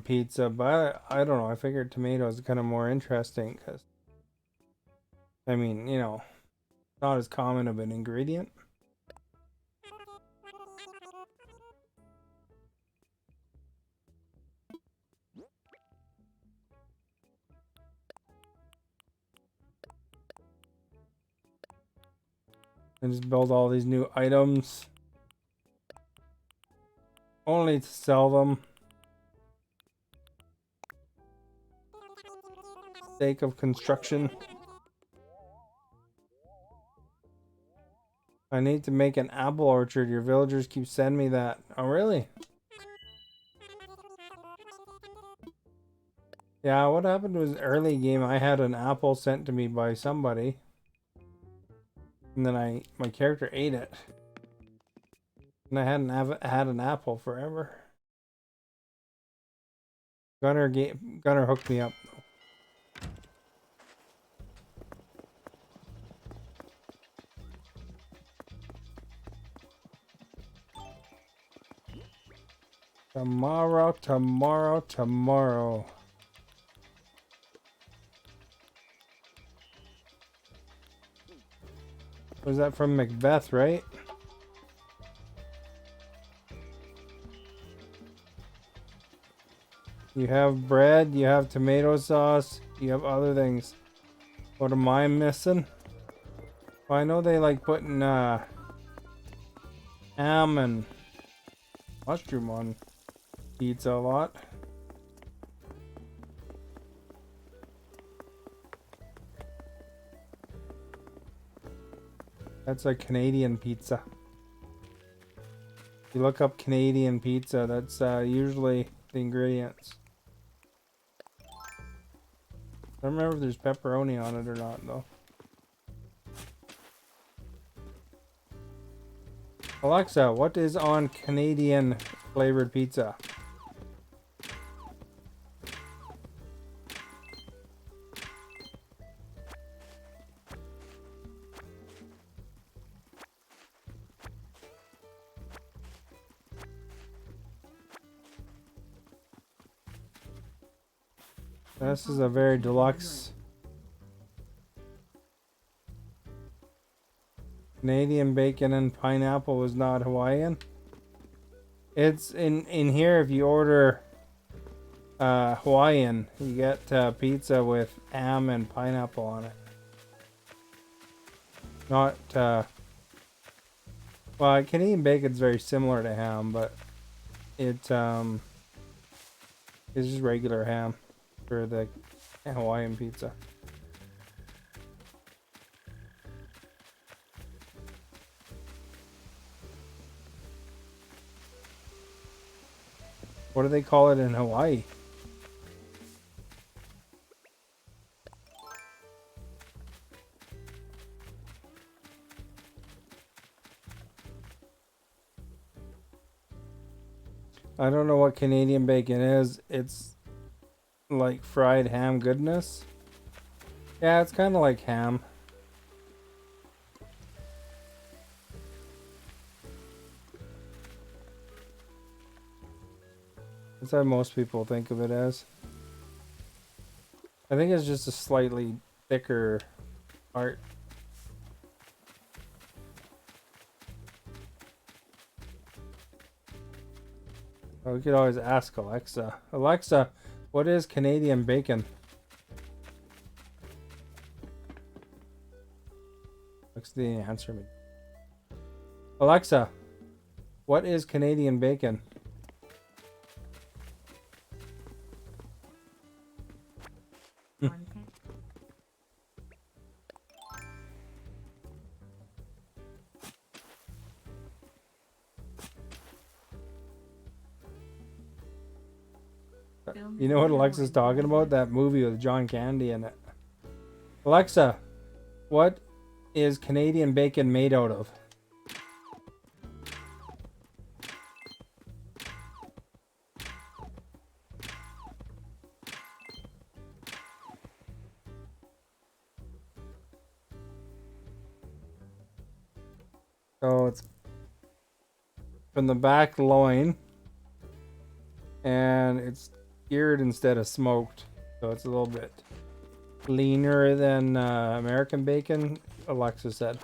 pizza, but I don't know. I figured tomatoes are kind of more interesting because, I mean, you know, not as common of an ingredient. And just build all these new items only to sell them. Sake of construction. I need to make an apple orchard. Your villagers keep sending me that. Oh, really? Yeah, what happened was early game I had an apple sent to me by somebody. And then my character ate it. And I hadn't had an apple forever. Gunner hooked me up. Tomorrow. Was that from Macbeth, right? You have bread, you have tomato sauce, you have other things. What am I missing? Well, I know they like putting ham and mushroom on pizza a lot. That's a Canadian pizza. If you look up Canadian pizza, that's usually the ingredients. I don't remember if there's pepperoni on it or not, though. Alexa, what is on Canadian flavored pizza? This is a very deluxe Canadian bacon and pineapple was not Hawaiian. It's in here. If you order Hawaiian, you get pizza with ham and pineapple on it. Not well, Canadian bacon's very similar to ham, but it's just regular ham for the Hawaiian pizza. What do they call it in Hawaii? I don't know what Canadian bacon is. It's like fried ham goodness. Yeah, it's kind of like ham. That's how most people think of it as. I think it's just a slightly thicker part. Oh, we could always ask Alexa. Alexa, what is Canadian bacon? Alexa didn't answer me. Alexa, what is Canadian bacon? You know what Alexa's talking about? That movie with John Candy in it. Alexa, what is Canadian bacon made out of? So it's from the back loin, and it's seared instead of smoked, so it's a little bit leaner than American bacon, Alexa said.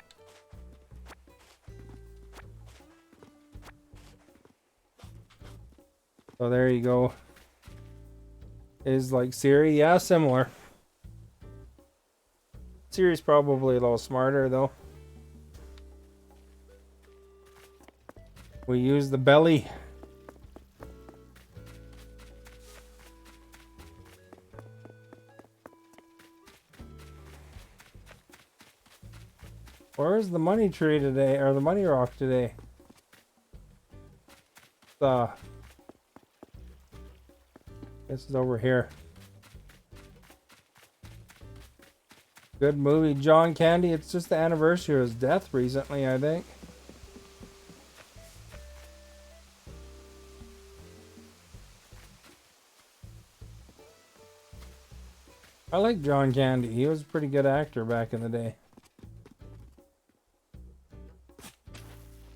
So there you go. Is like Siri, yeah, similar. Siri's probably a little smarter though. We use the belly. Where's the money tree today, or the money rock today? This is over here. Good movie, John Candy. It's just the anniversary of his death recently, I think. I like John Candy. He was a pretty good actor back in the day.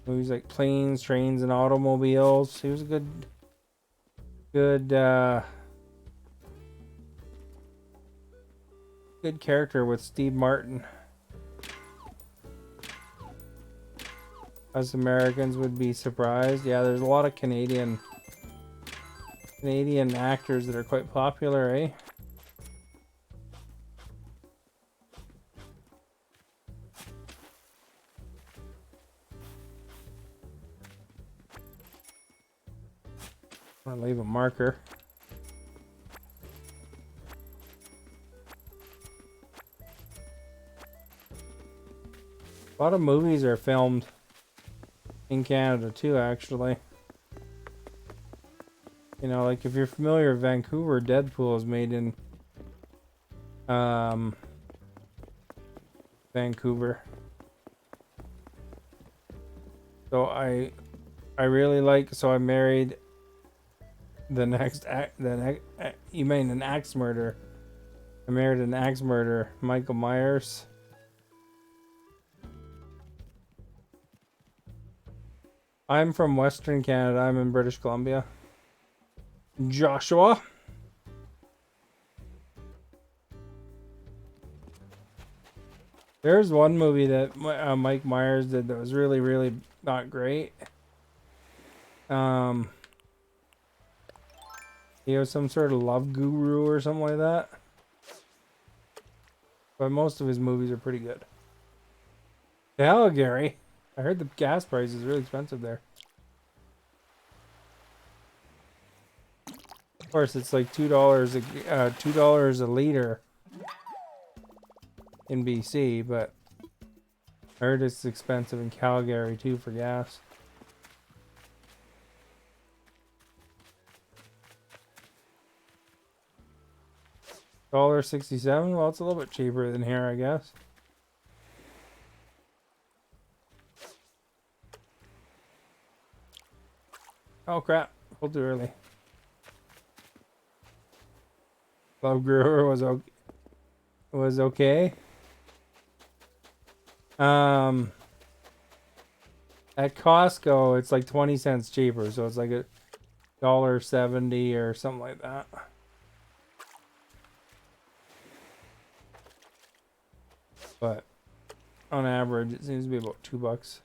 Movies like Planes, Trains, and Automobiles. He was a good character with Steve Martin. Us Americans would be surprised. Yeah, there's a lot of Canadian actors that are quite popular, eh? I'm gonna leave a marker. A lot of movies are filmed in Canada too, actually. You know, like if you're familiar with Vancouver, Deadpool is made in Vancouver. So I really like. So I married the next you mean an axe murder? I married an axe murderer, Michael Myers. I'm from Western Canada. I'm in British Columbia. Joshua. There's one movie that Mike Myers did that was really, really not great. He was some sort of love guru or something like that. But most of his movies are pretty good. Calgary. I heard the gas price is really expensive there. Of course, it's like $2 a liter in BC, but I heard it's expensive in Calgary too for gas. $1.67. Well, it's a little bit cheaper than here, I guess. Oh crap! Pulled too early. Love Brewer was okay. At Costco, it's like 20 cents cheaper, so it's like $1.70 or something like that. But on average, it seems to be about $2.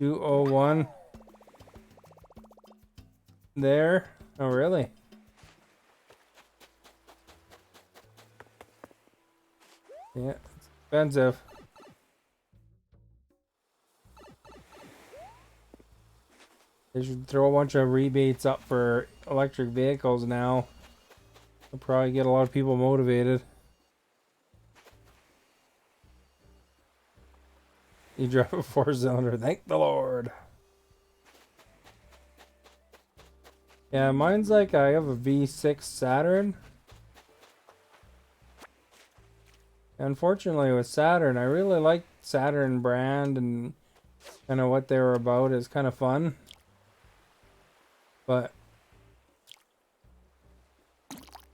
$2.01 there. Oh, really? Yeah, it's expensive. They should throw a bunch of rebates up for electric vehicles now. They'll probably get a lot of people motivated. You drive a 4-cylinder, thank the Lord. Yeah, mine's like I have a V6 Saturn. Unfortunately, with Saturn, I really like Saturn brand and kind of what they were about is kind of fun. But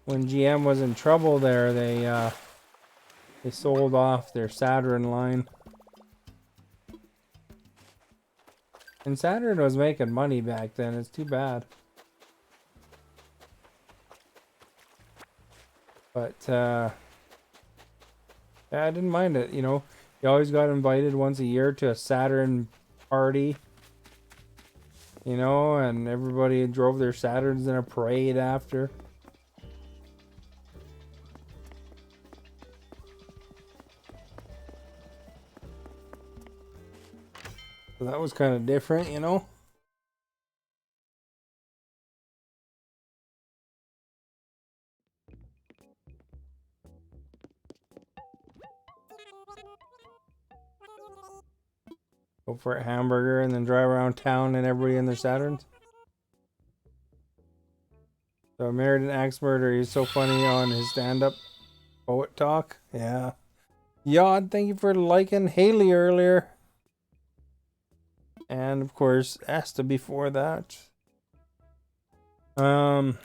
when GM was in trouble there, they sold off their Saturn line. And Saturn was making money back then. It's too bad. But yeah, I didn't mind it, you know. You always got invited once a year to a Saturn party. You know, and everybody drove their Saturns in a parade after. So that was kind of different, you know. Go for a hamburger and then drive around town and everybody in their Saturns. So I married an axe murderer. He's so funny on his stand-up poet talk. Yeah. Yod, thank you for liking Haley earlier. And of course, Asta before that. Been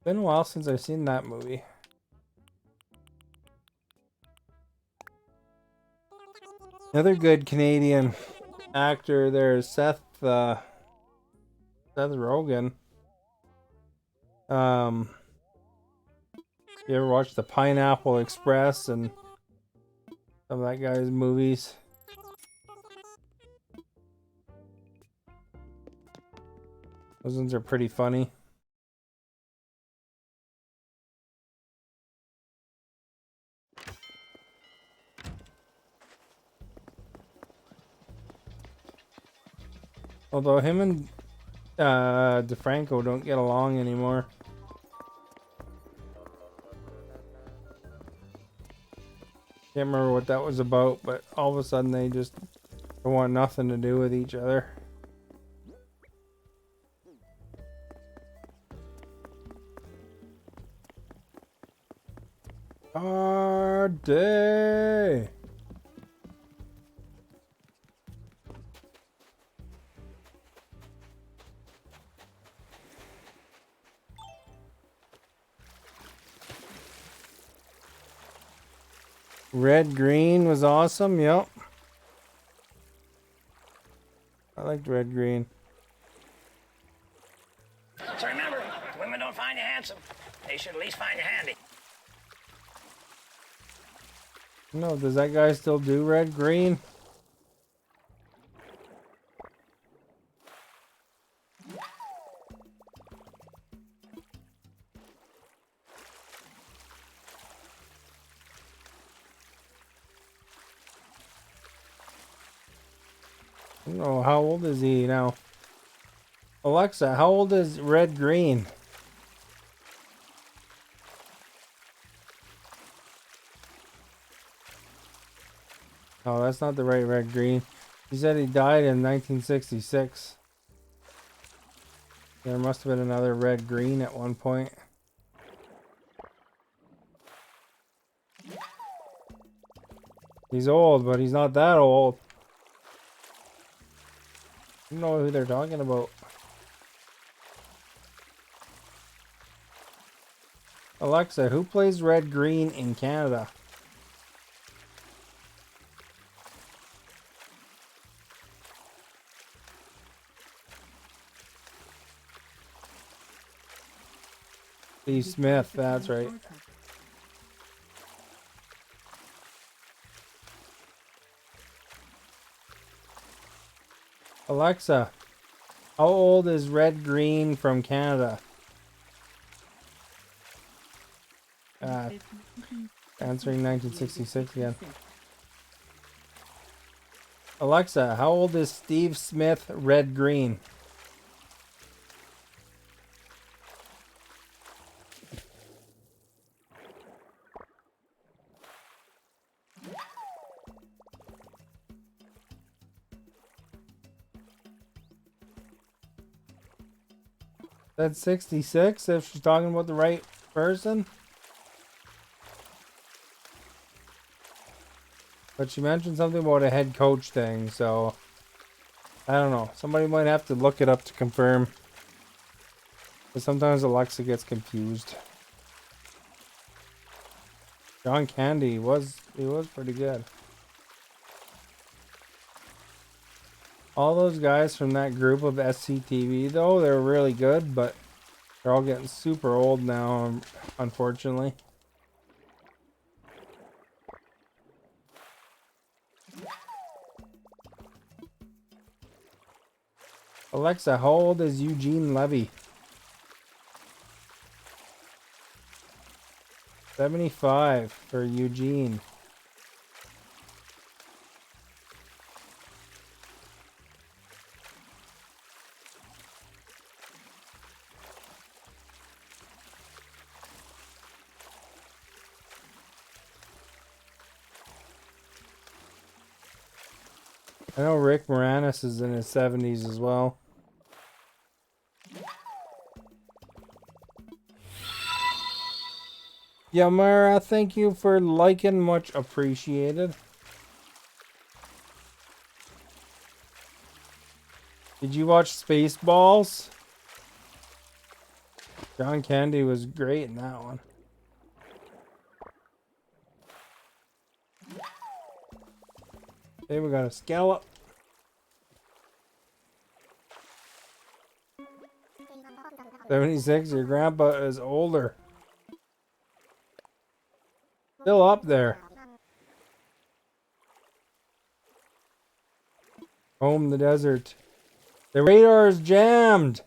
a while since I've seen that movie. Another good Canadian actor there is Seth Rogen. You ever watch The Pineapple Express and some of that guy's movies? Those ones are pretty funny. Although him and DeFranco don't get along anymore. Can't remember what that was about, but all of a sudden they just don't want nothing to do with each other. Day. Red Green was awesome. Yep. I liked Red Green. So remember, if women don't find you handsome, they should at least find you handy. No, does that guy still do Red Green? Oh, how old is he now? Alexa, how old is Red Green? Oh, that's not the right Red Green. He said he died in 1966. There must have been another Red Green at one point. He's old, but he's not that old. I don't know who they're talking about. Alexa, who plays Red Green in Canada? Steve Smith, that's right. Alexa, how old is Red Green from Canada? Answering 1966 again. Alexa, how old is Steve Smith Red Green? That's 66 if she's talking about the right person. But she mentioned something about a head coach thing, so I don't know. Somebody might have to look it up to confirm. Because sometimes Alexa gets confused. John Candy was pretty good. All those guys from that group of SCTV though, they're really good, but they're all getting super old now, unfortunately. Alexa, how old is Eugene Levy? 75 for Eugene. I know Rick Moranis is in his 70s as well. Yamara, thank you for liking, much appreciated. Did you watch Spaceballs? John Candy was great in that one. Okay, we got a scallop. "76, your grandpa is older. Still up there. Home in the desert. The radar is jammed.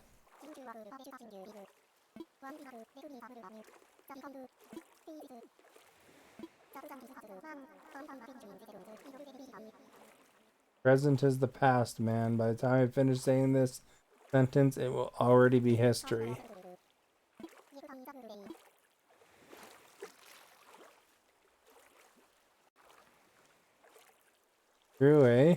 Present is the past, man. By the time I finish saying this sentence, it will already be history." True, eh?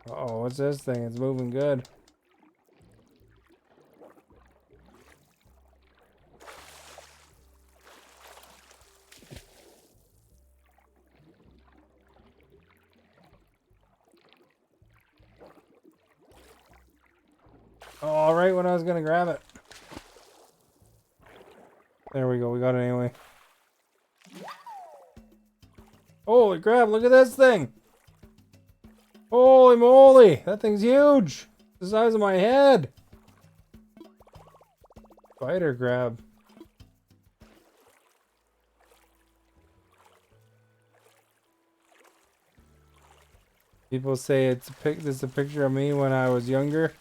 Uh-oh, what's this thing? It's moving good. All right, when I was gonna grab it. There we go. We got it anyway. Holy crap! Look at this thing. Holy moly! That thing's huge. The size of my head. Spider grab. People say it's this is a picture of me when I was younger.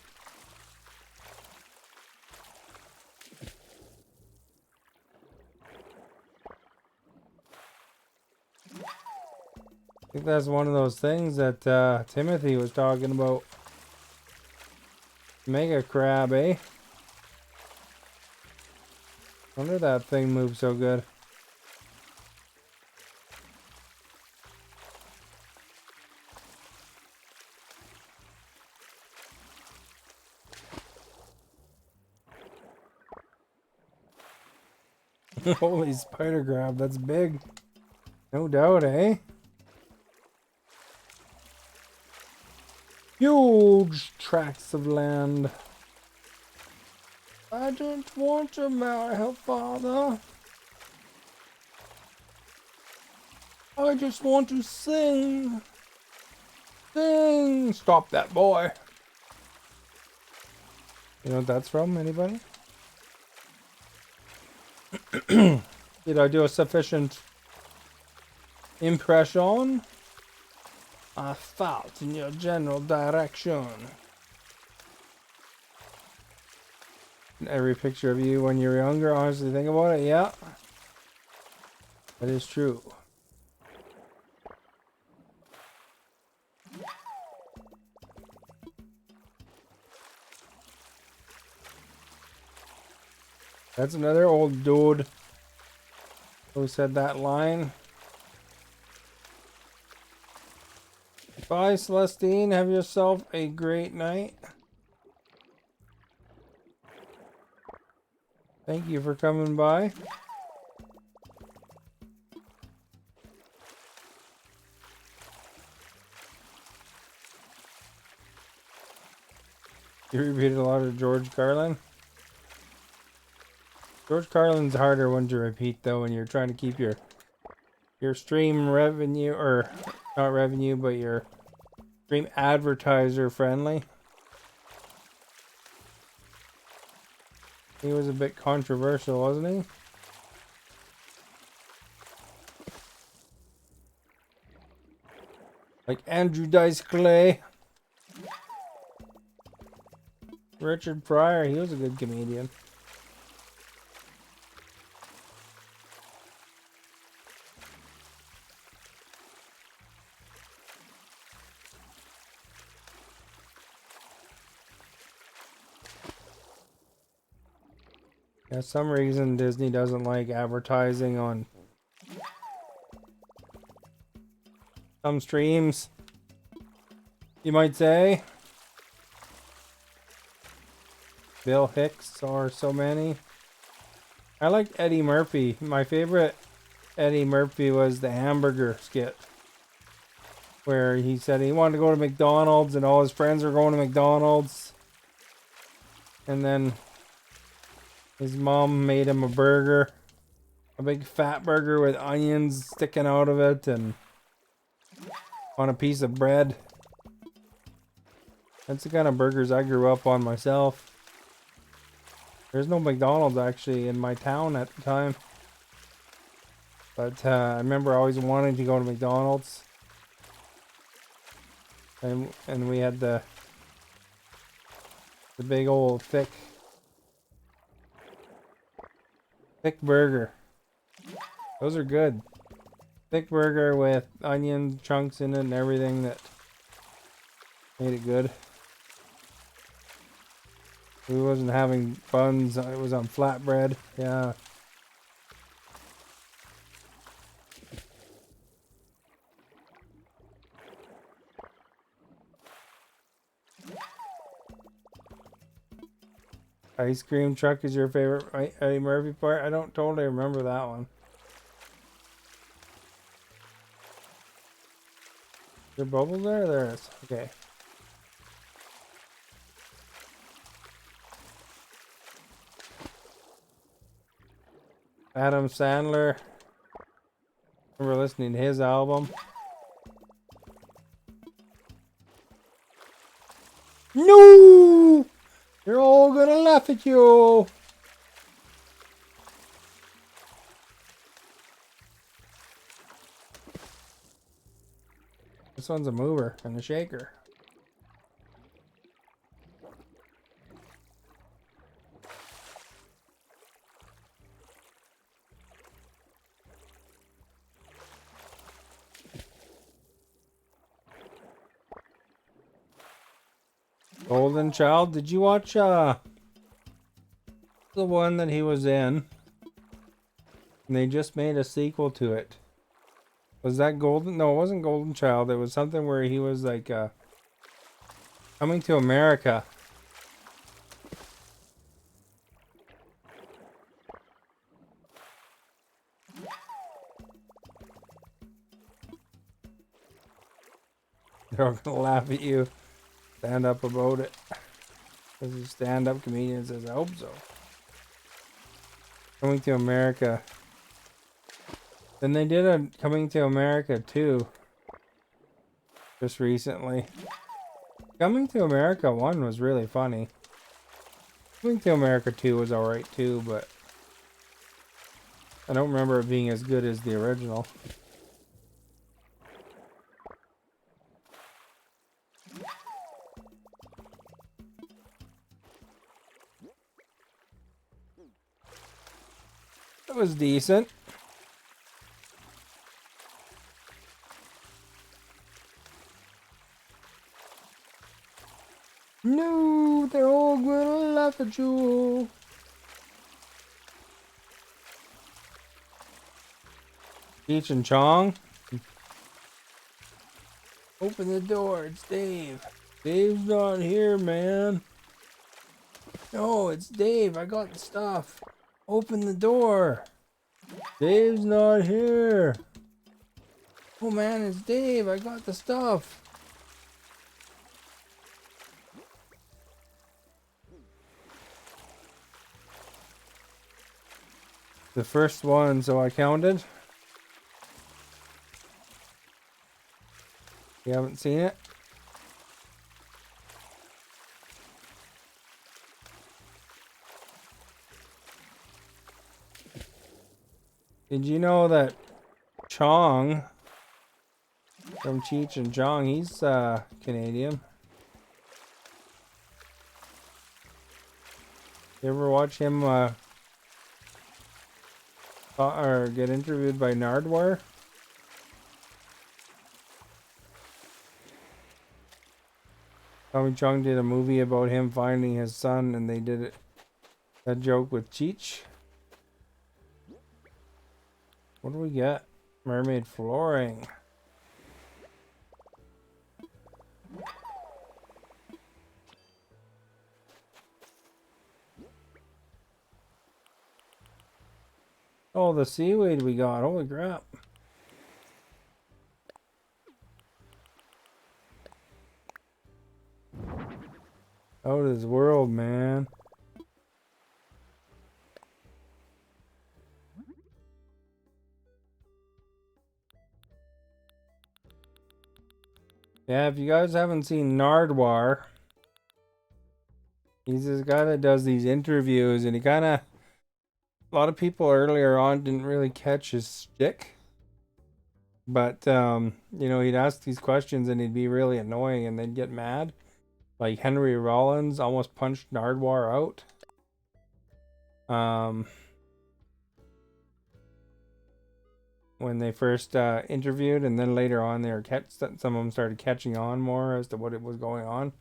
I think that's one of those things that Timothy was talking about. Mega crab, eh? Wonder that thing moves so good. Holy spider grab, that's big. No doubt, eh? Huge tracts of land. I don't want to marry her father. I just want to sing. Sing! Stop that boy. You know what that's from? Anybody? Did I do a sufficient impression? I felt in your general direction. Every picture of you when you were younger, honestly, think about it, yeah. That is true. That's another old dude who said that line. Bye, Celestine. Have yourself a great night. Thank you for coming by. You repeated a lot of George Carlin. George Carlin's a harder one to repeat though when you're trying to keep your stream revenue, or not revenue, but your stream advertiser friendly. He was a bit controversial, wasn't he? Like Andrew Dice Clay. Richard Pryor, he was a good comedian. For some reason Disney doesn't like advertising on some streams, you might say. Bill Hicks or so many. I liked Eddie Murphy. My favorite Eddie Murphy was the hamburger skit, where he said he wanted to go to McDonald's and all his friends were going to McDonald's. And then his mom made him a burger, a big fat burger with onions sticking out of it and on a piece of bread. That's the kind of burgers I grew up on myself. There's no McDonald's actually in my town at the time. But I remember always wanting to go to McDonald's. And we had the big old thick burger. Those are good. Thick burger with onion chunks in it and everything that made it good. We wasn't having buns, it was on flatbread. Yeah. Ice cream truck is your favorite Eddie Murphy part? I don't totally remember that one. Is there bubbles there? There is. Okay. Adam Sandler. Remember listening to his album. No! They're all gonna laugh at you! This one's a mover and a shaker. Golden Child, did you watch the one that he was in? And they just made a sequel to it. Was that Golden? No, it wasn't Golden Child. It was something where he was like coming to America. They're all gonna laugh at you. Stand up about it. This is stand-up comedian says, I hope so. Coming to America. Then they did a Coming to America too. Just recently. Coming to America 1 was really funny. Coming to America 2 was alright too, but I don't remember it being as good as the original. It was decent. No, they're all gonna laugh at you. Cheech and Chong. Open the door, it's Dave. Dave's not here, man. No, it's Dave, I got the stuff. Open the door. Dave's not here. Oh man, it's Dave, I got the stuff. The first one, so I counted. You haven't seen it? Did you know that Chong from Cheech and Chong, he's Canadian? You ever watch him or get interviewed by Nardwuar? Tommy Chong did a movie about him finding his son, and they did it, that joke with Cheech. What do we get? Mermaid flooring. Oh, the seaweed we got. Holy crap. Out of this world, man. Yeah, if you guys haven't seen Nardwar, he's this guy that does these interviews, and he kind of, a lot of people earlier on didn't really catch his stick. But, you know, he'd ask these questions and he'd be really annoying and they'd get mad. Like Henry Rollins almost punched Nardwar out. When they first interviewed, and then later on they were some of them started catching on more as to what it was going on.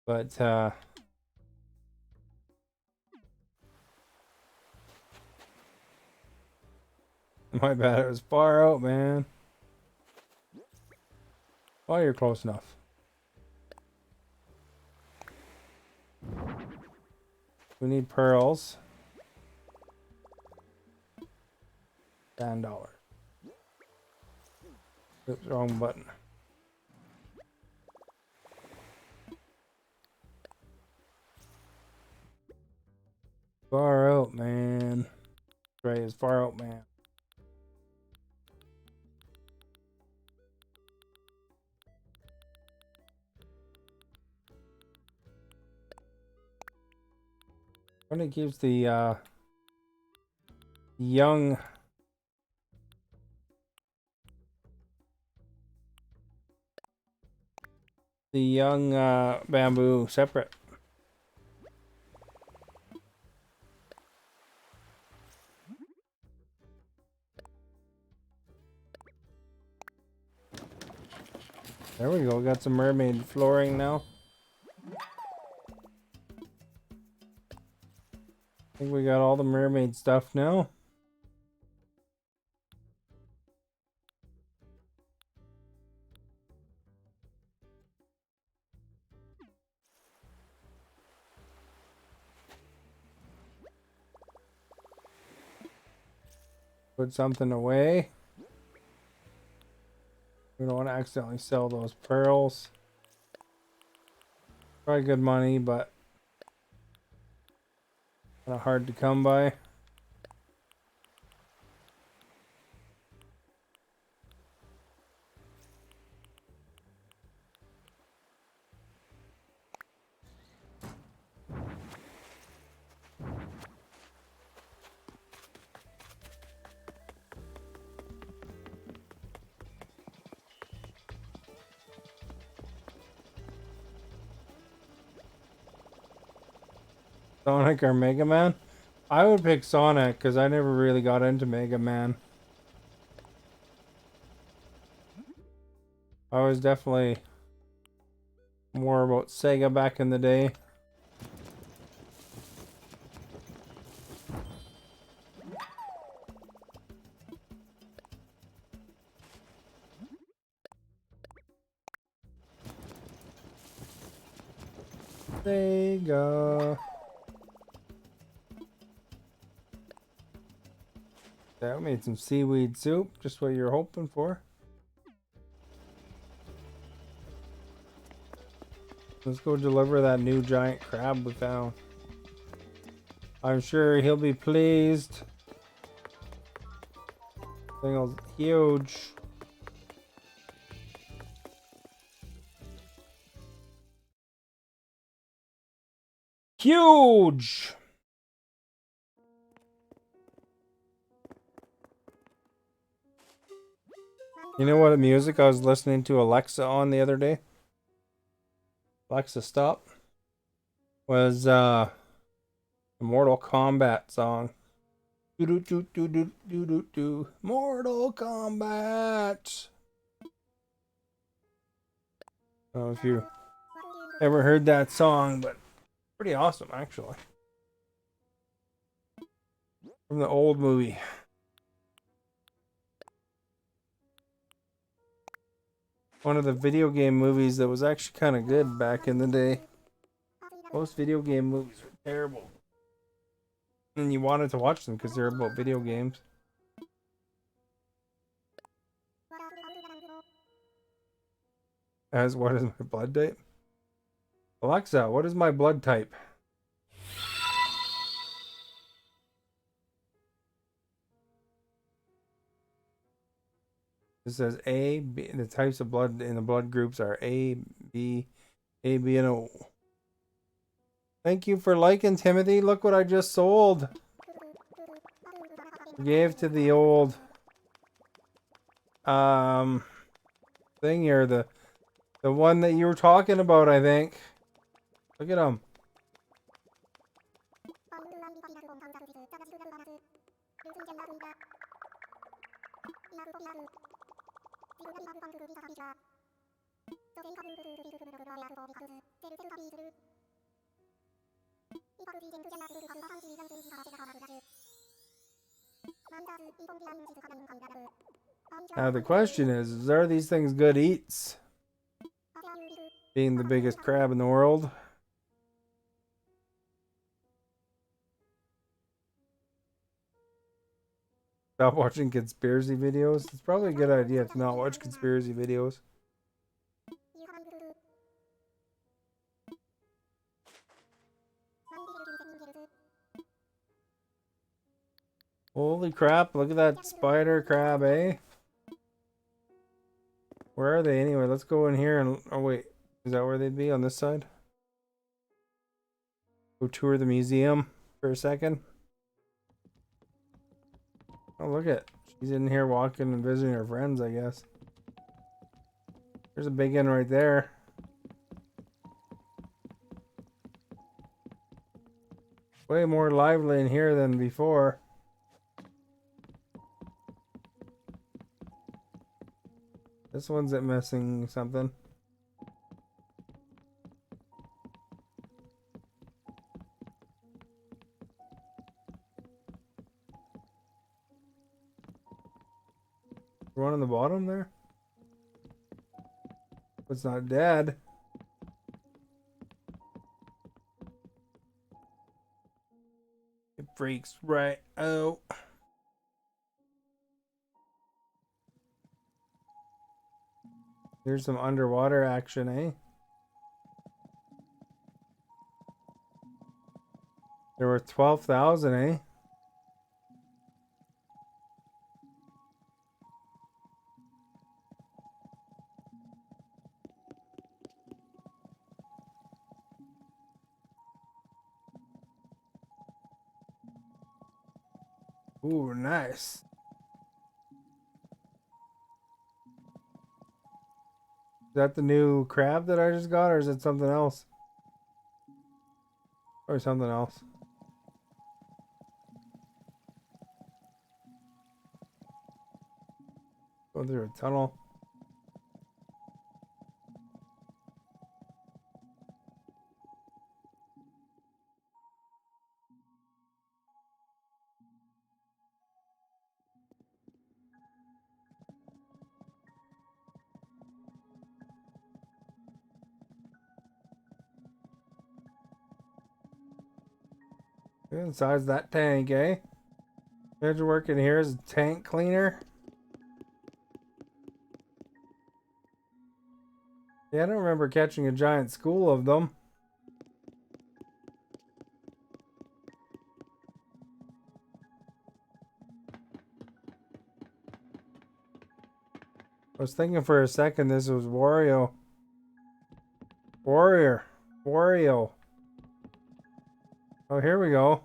But my bad, it was far out, man. Oh, you're close enough. We need pearls. $10. Oops, wrong button. Far out, man. Right, it's far out, man. When it keeps the young bamboo separate. There we go, got some mermaid flooring now. I think we got all the mermaid stuff now. Put something away. We don't want to accidentally sell those pearls. Probably good money, but kind of hard to come by. Sonic or Mega Man? I would pick Sonic because I never really got into Mega Man. I was definitely more about Sega back in the day. Sega. That made some seaweed soup, just what you're hoping for. Let's go deliver that new giant crab we found. I'm sure he'll be pleased. Thing's huge. Huge! You know what music I was listening to Alexa on the other day? Alexa, stop. Was the Mortal Kombat song. Do do do do do do do do. Mortal Kombat. I don't know if you ever heard that song, but pretty awesome actually. From the old movie. One of the video game movies that was actually kind of good back in the day. Most video game movies were terrible. And you wanted to watch them because they're about video games. As what is my blood type? Alexa, what is my blood type? It says A, B. The types of blood in the blood groups are A, B, and O. Thank you for liking, Timothy. Look what I just sold. Gave to the old thing here, the one that you were talking about, I think. Look at him. Now the question is are these things good eats? Being the biggest crab in the world. Stop watching conspiracy videos. It's probably a good idea to not watch conspiracy videos. Holy crap, look at that spider crab, eh? Where are they anyway? Let's go in here and... Oh, wait. Is that where they'd be? On this side? Go tour the museum for a second. Oh, look at... She's in here walking and visiting her friends, I guess. There's a big one right there. Way more lively in here than before. This one's missing something. One on the bottom there? It's not dead. It freaks right out. Here's some underwater action, eh? There were 12,000, eh? Ooh, nice. Is that the new crab that I just got, or is it something else? Or something else. Going through a tunnel. Inside that tank, eh? Imagine working here as a tank cleaner. Yeah, I don't remember catching a giant school of them. I was thinking for a second this was Wario. Wario. Oh, here we go.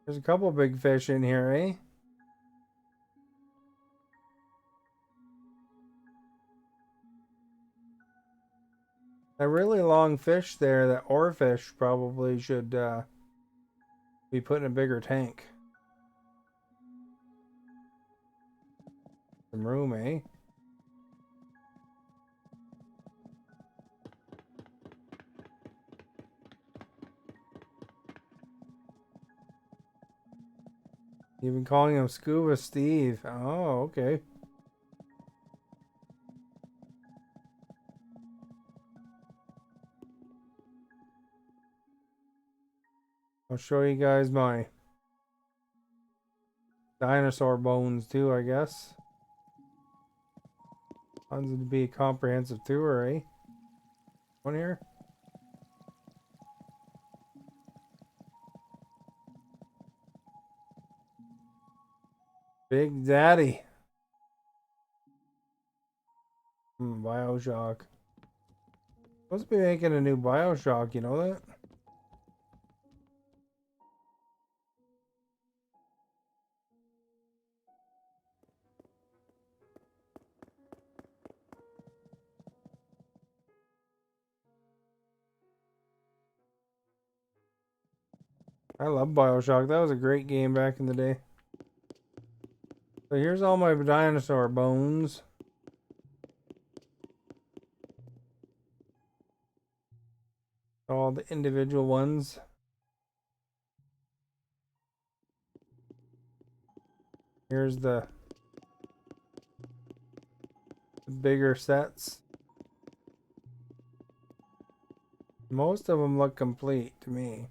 There's a couple big fish in here, eh? A really long fish there, that oarfish probably should be put in a bigger tank. Some room, eh? You've been calling him Scuba Steve. Oh, okay. I'll show you guys my dinosaur bones too, I guess. Sounds to be a comprehensive tour, eh? One here. Big Daddy. BioShock. Supposed to be making a new BioShock, you know that? I love BioShock. That was a great game back in the day. So here's all my dinosaur bones. All the individual ones. Here's the bigger sets. Most of them look complete to me.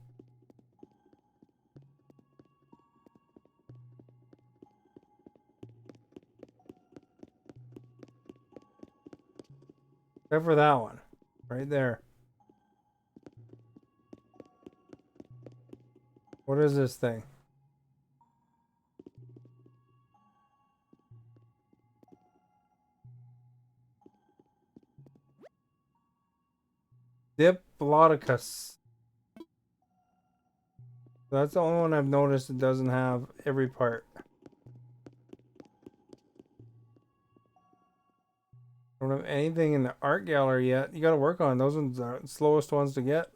Except for that one. Right there. What is this thing? Diplodocus. That's the only one I've noticed that doesn't have every part. Don't have anything in the art gallery yet. You gotta work on those ones. Are the slowest ones to get.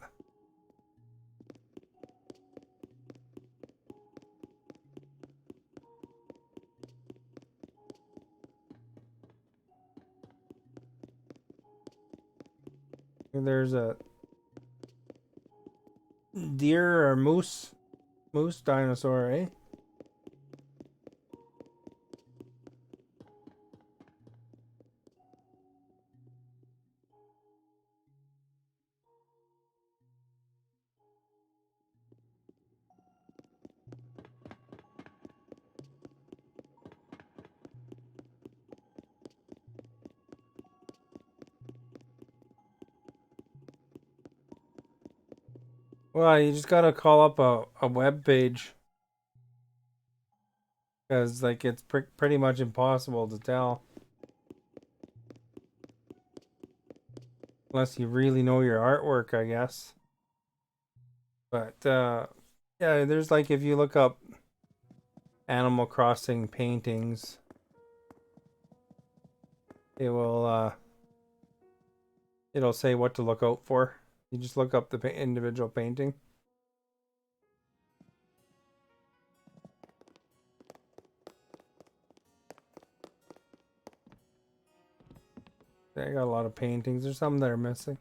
There's a deer or moose dinosaur, eh? Well, you just gotta call up a web page. Because, like, it's pretty much impossible to tell. Unless you really know your artwork, I guess. But, yeah, there's, like, if you look up Animal Crossing paintings, it will, it'll say what to look out for. You just look up the individual painting. I got a lot of paintings. There's some that are missing.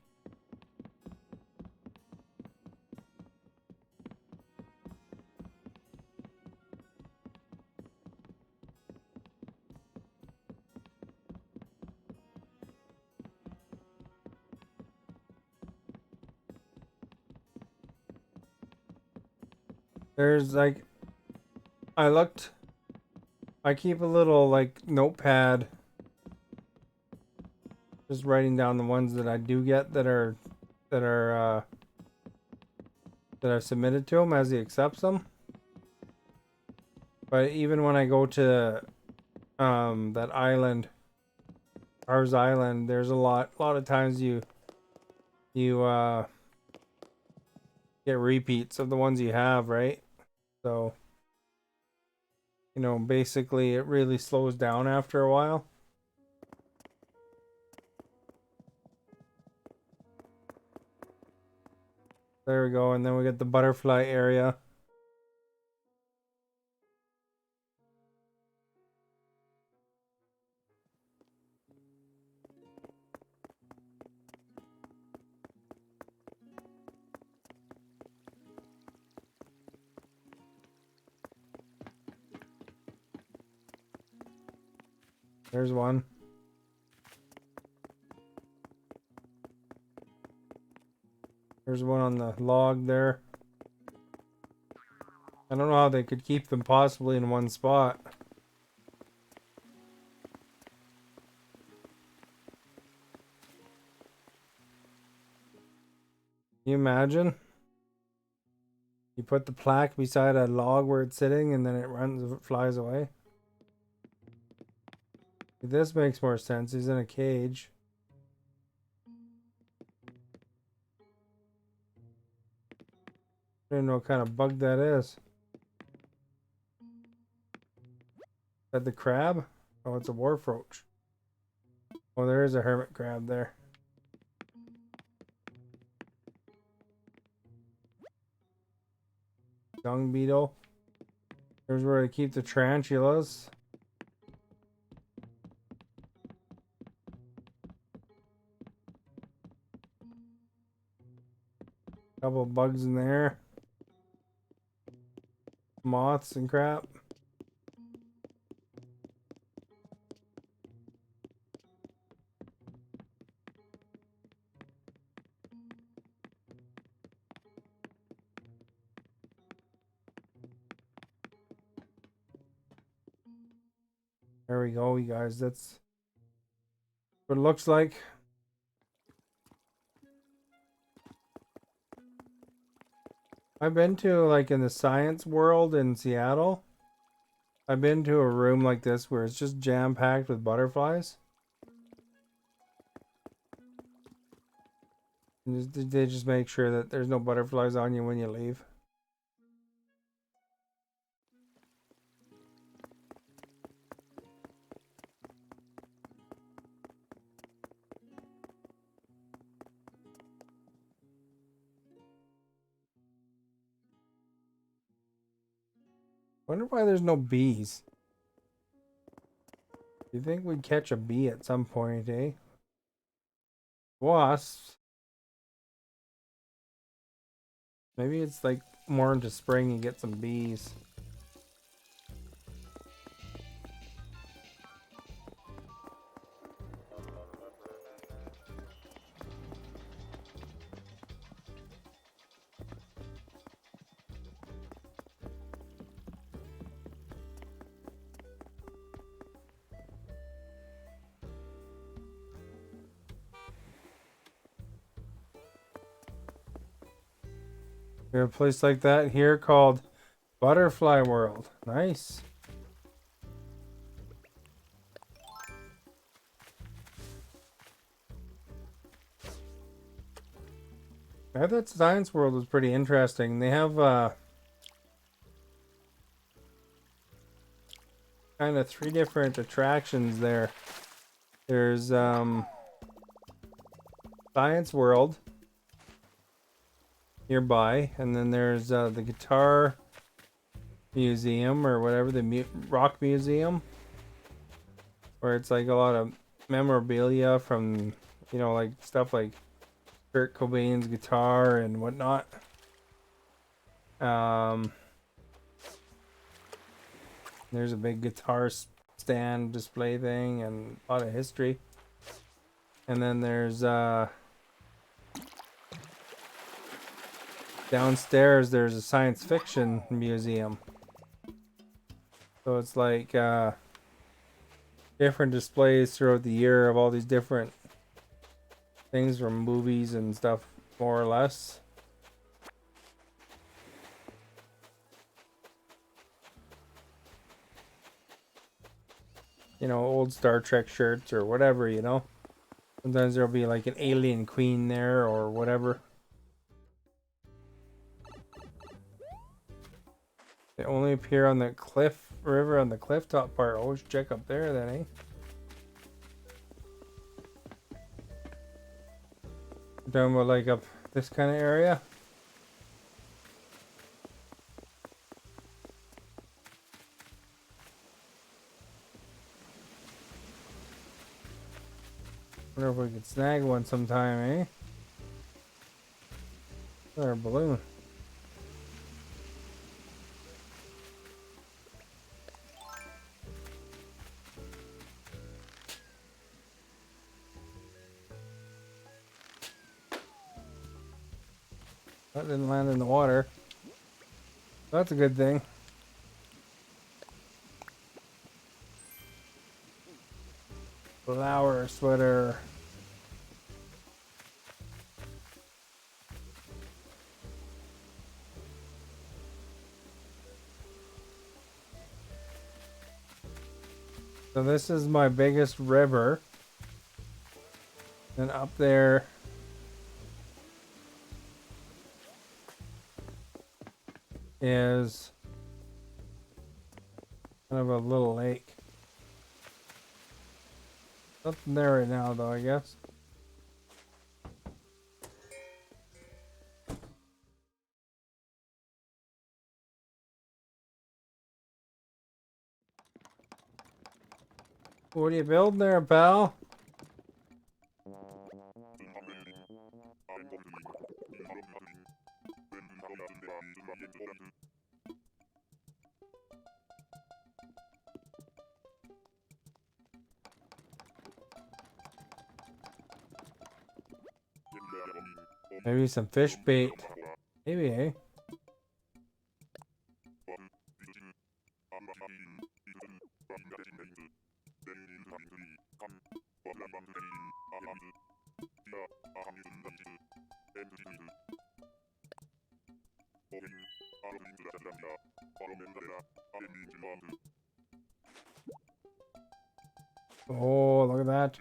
There's like, I keep a little like notepad, just writing down the ones that I do get that I've submitted to him as he accepts them. But even when I go to that island, Mars Island, there's a lot of times you get repeats of the ones you have, right? So, you know, basically it really slows down after a while. There we go, and then we get the butterfly area. There's one. There's one on the log there. I don't know how they could keep them possibly in one spot. Can you imagine? You put the plaque beside a log where it's sitting and then it flies away. This makes more sense. He's in a cage. I don't know what kind of bug that is. Is that the crab? Oh, it's a wharf-roach. Oh, there is a hermit crab there. Dung beetle. There's where they keep the tarantulas. Couple of bugs in there. Moths and crap. There we go, you guys. That's what it looks like. I've been to, like, in the science world in Seattle. I've been to a room like this where it's just jam-packed with butterflies. And they just make sure that there's no butterflies on you when you leave. Wonder why there's no bees. You think we'd catch a bee at some point, eh? Wasps. Maybe it's like more into spring and get some bees. We have a place like that here called Butterfly World. Nice. I thought Science World was pretty interesting. They have kind of 3 different attractions there. There's Science World nearby, and then there's the Guitar Museum or whatever, the Rock Museum, where it's like a lot of memorabilia from, you know, like stuff like Kurt Cobain's guitar and whatnot. There's a big guitar stand display thing and a lot of history. And then there's downstairs there's a science fiction museum. So it's like different displays throughout the year of all these different things from movies and stuff, more or less. You know, old Star Trek shirts or whatever, you know. Sometimes there'll be like an alien queen there or whatever. They only appear on the cliff river on the cliff top part. Always check up there then, eh? I'm talking about like up this kind of area. Wonder if we could snag one sometime, eh? Or a balloon. That didn't land in the water. That's a good thing. Flower sweater. So this is my biggest river. And up there is kind of a little lake. Nothing there right now though, I guess. What are you building there, pal? Maybe some fish bait. Maybe, eh? Oh, look at that.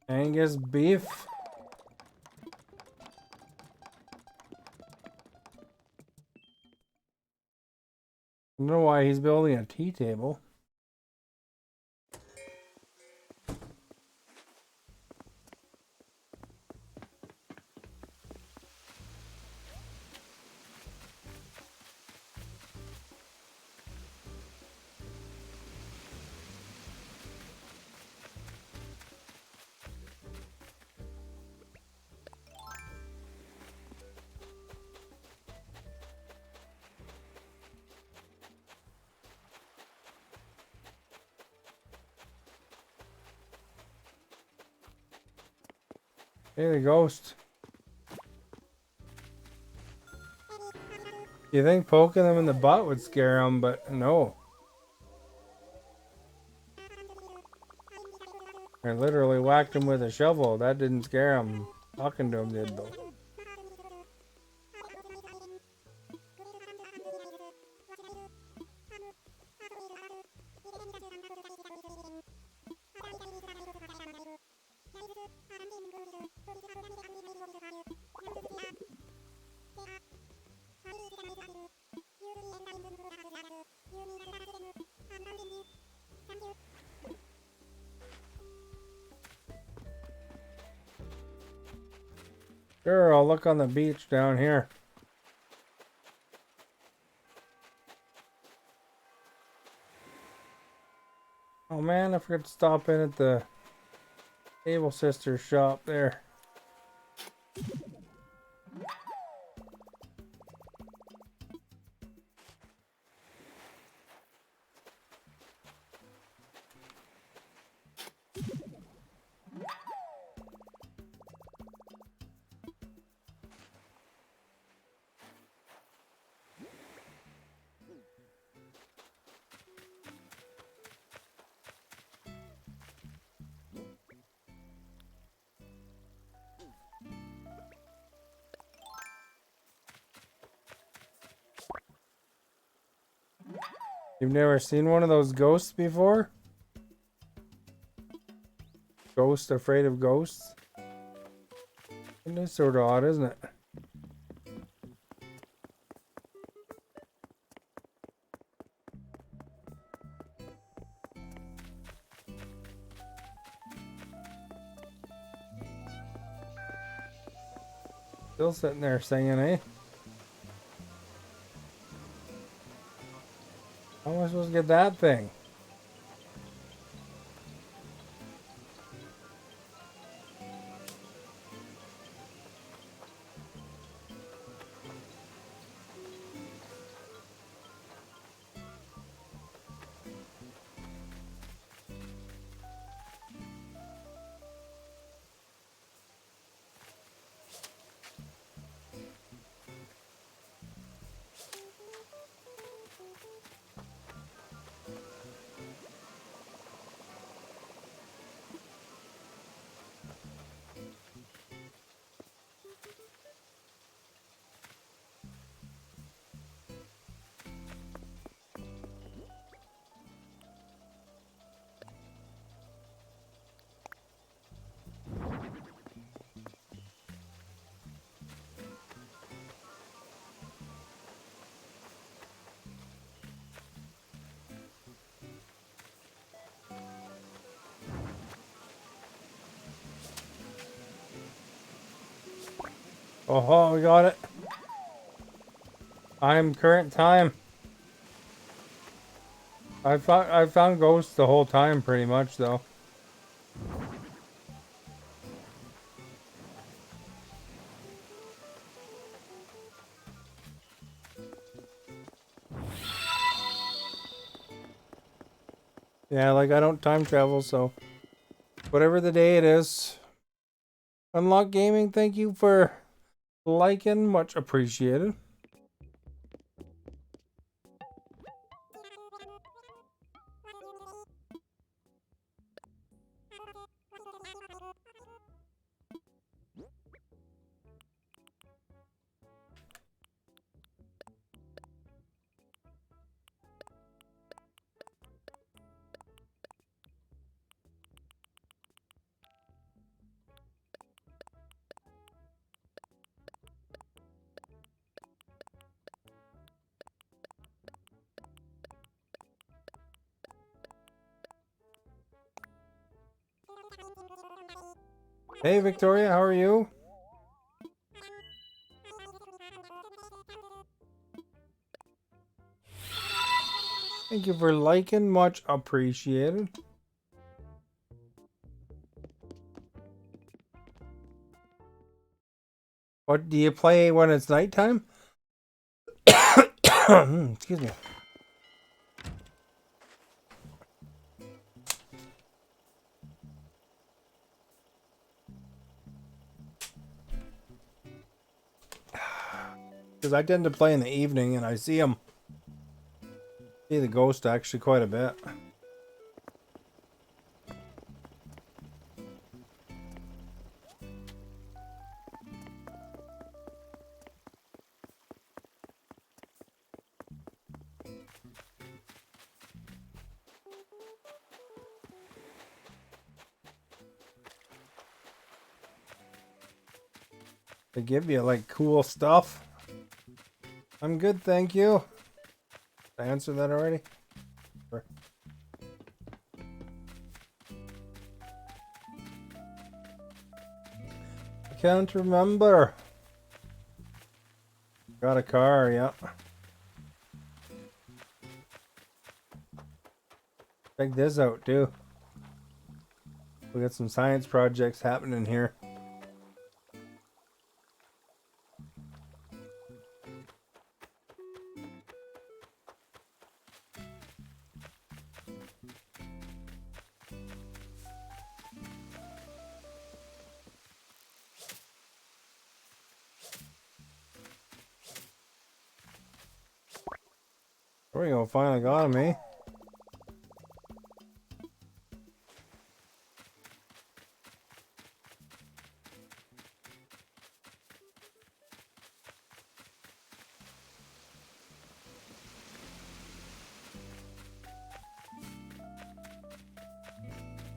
Angus beef. I don't know why he's building a tea table. Hey, the ghost. You think poking them in the butt would scare them, but no. I literally whacked him with a shovel. That didn't scare him. Talking to him did, though. Sure, I'll look on the beach down here. Oh man, I forgot to stop in at the Able Sisters shop there. You've never seen one of those ghosts before? Ghost afraid of ghosts? It is sort of odd, isn't it? Still sitting there singing, eh? How am I supposed to get that thing? Oh, we got it. Current time. I found ghosts the whole time, pretty much, though. Yeah, like I don't time travel, so whatever the day it is. Unlock Gaming, thank you for liking, much appreciated. Hey Victoria, how are you? Thank you for liking, much appreciated. What do you play when it's nighttime? Excuse me. Because I tend to play in the evening and I see the ghost actually quite a bit. They give you like cool stuff. I'm good, thank you. Did I answer that already? Sure. I can't remember. Got a car, yeah. Check this out too. We got some science projects happening here. There we go, finally got him, eh?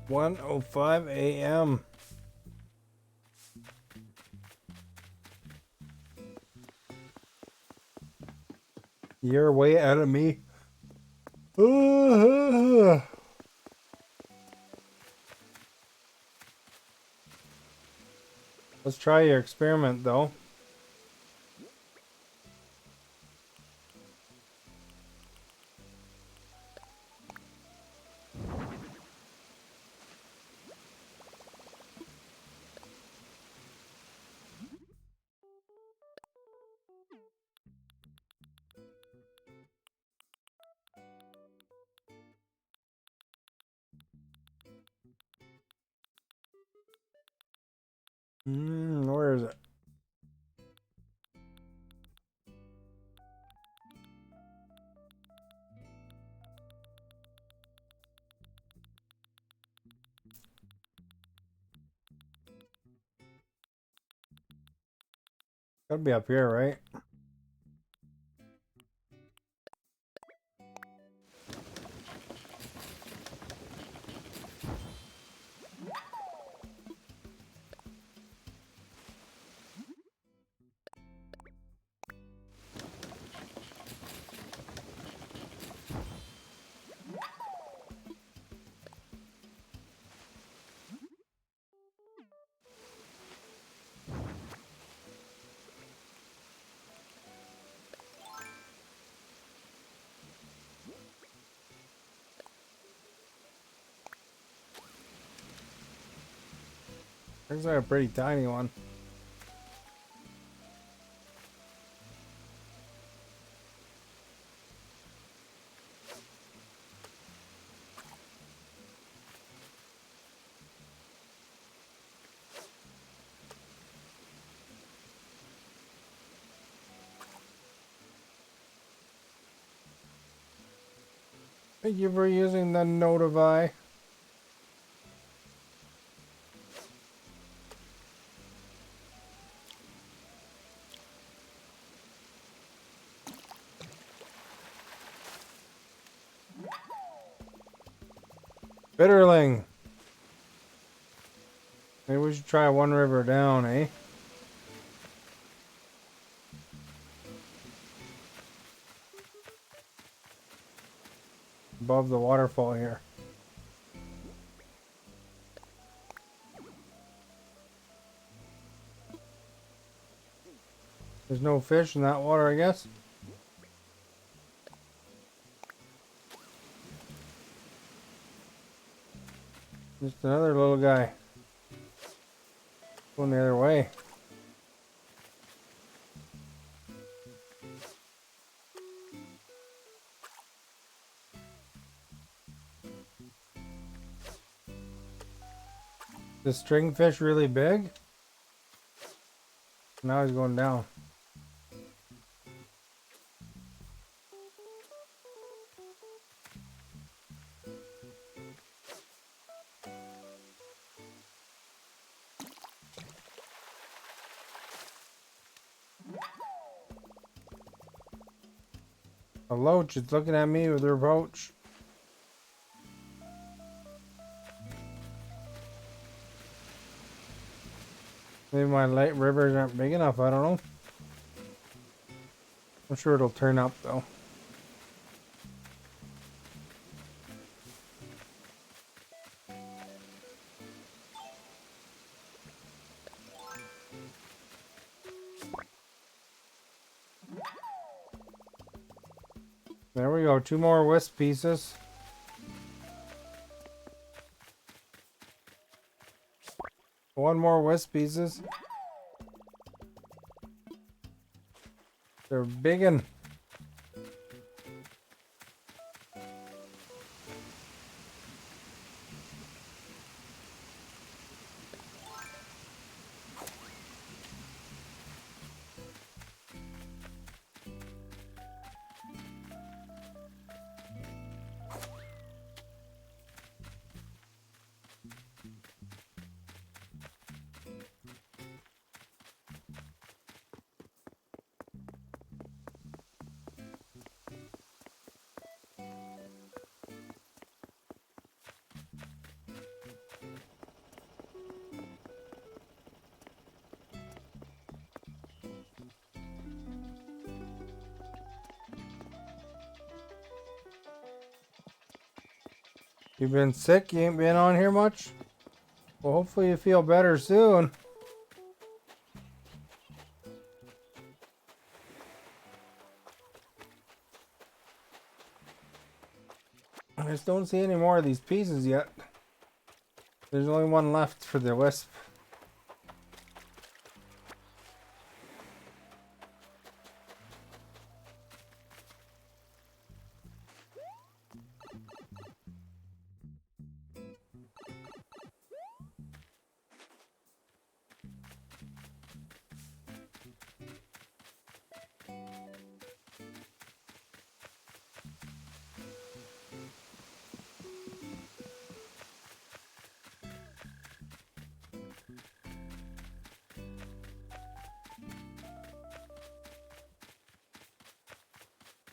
"1:05 a.m. You're way ahead of me. Let's try your experiment though. Where is it? Gotta be up here, right? Looks like a pretty tiny one. Thank you for using the Notify. Bitterling. Maybe we should try one river down, eh? Above the waterfall here. There's no fish in that water, I guess. Just another little guy. Going the other way. The stringfish really big? Now he's going down. A loach is looking at me with her roach. Maybe my light rivers aren't big enough, I don't know. I'm sure it'll turn up though. There we go, 2 more wisp pieces. One more wisp pieces. They're biggin'. You been sick? You ain't been on here much? Well, hopefully you feel better soon. I just don't see any more of these pieces yet. There's only one left for the wisp.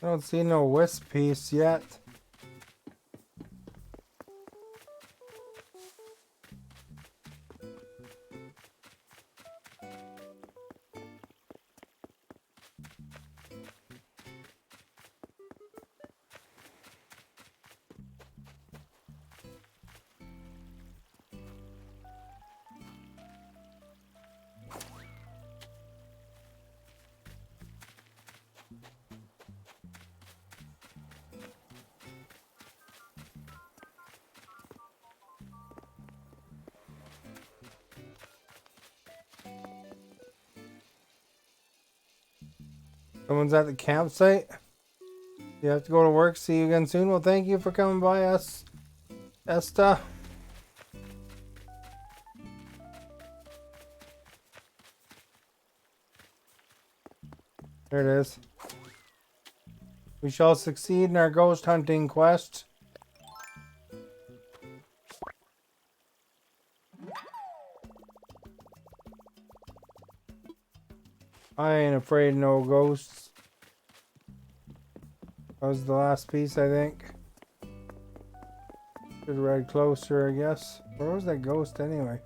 I don't see no wisp piece yet. Someone's at the campsite. You have to go to work. See you again soon. Well, thank you for coming by us, Esta. There it is. We shall succeed in our ghost hunting quest. I ain't afraid of no ghosts. That was the last piece, I think. Should have read closer, I guess. Where was that ghost anyway?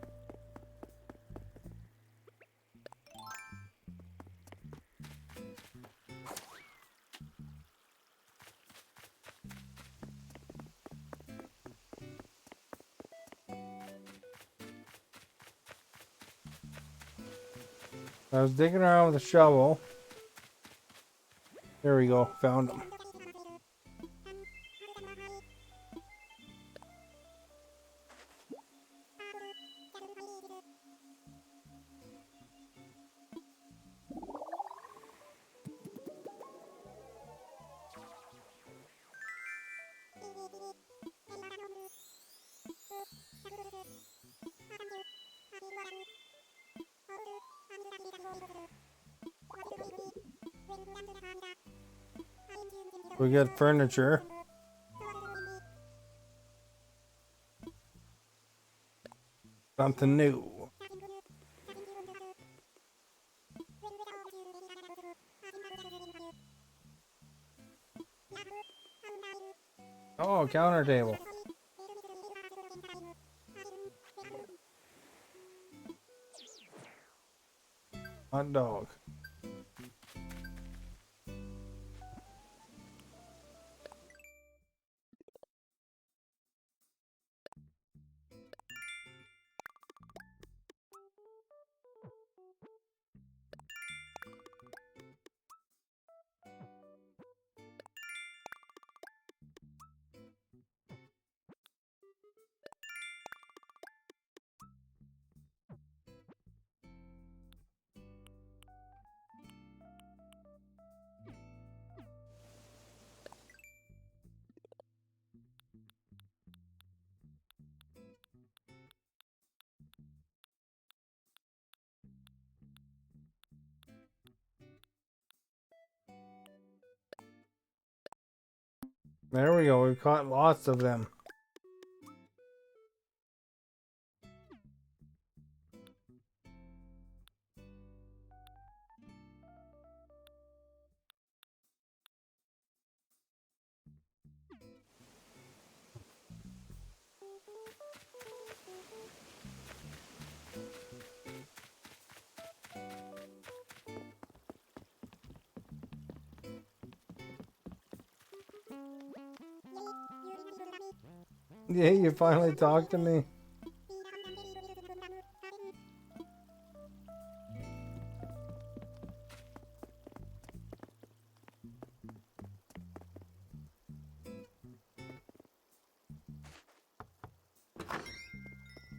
I was digging around with a shovel. There we go, found him. We got furniture. Something new. Oh, counter table. Hot dog. There we go. We've caught lots of them. Yeah, you finally talked to me.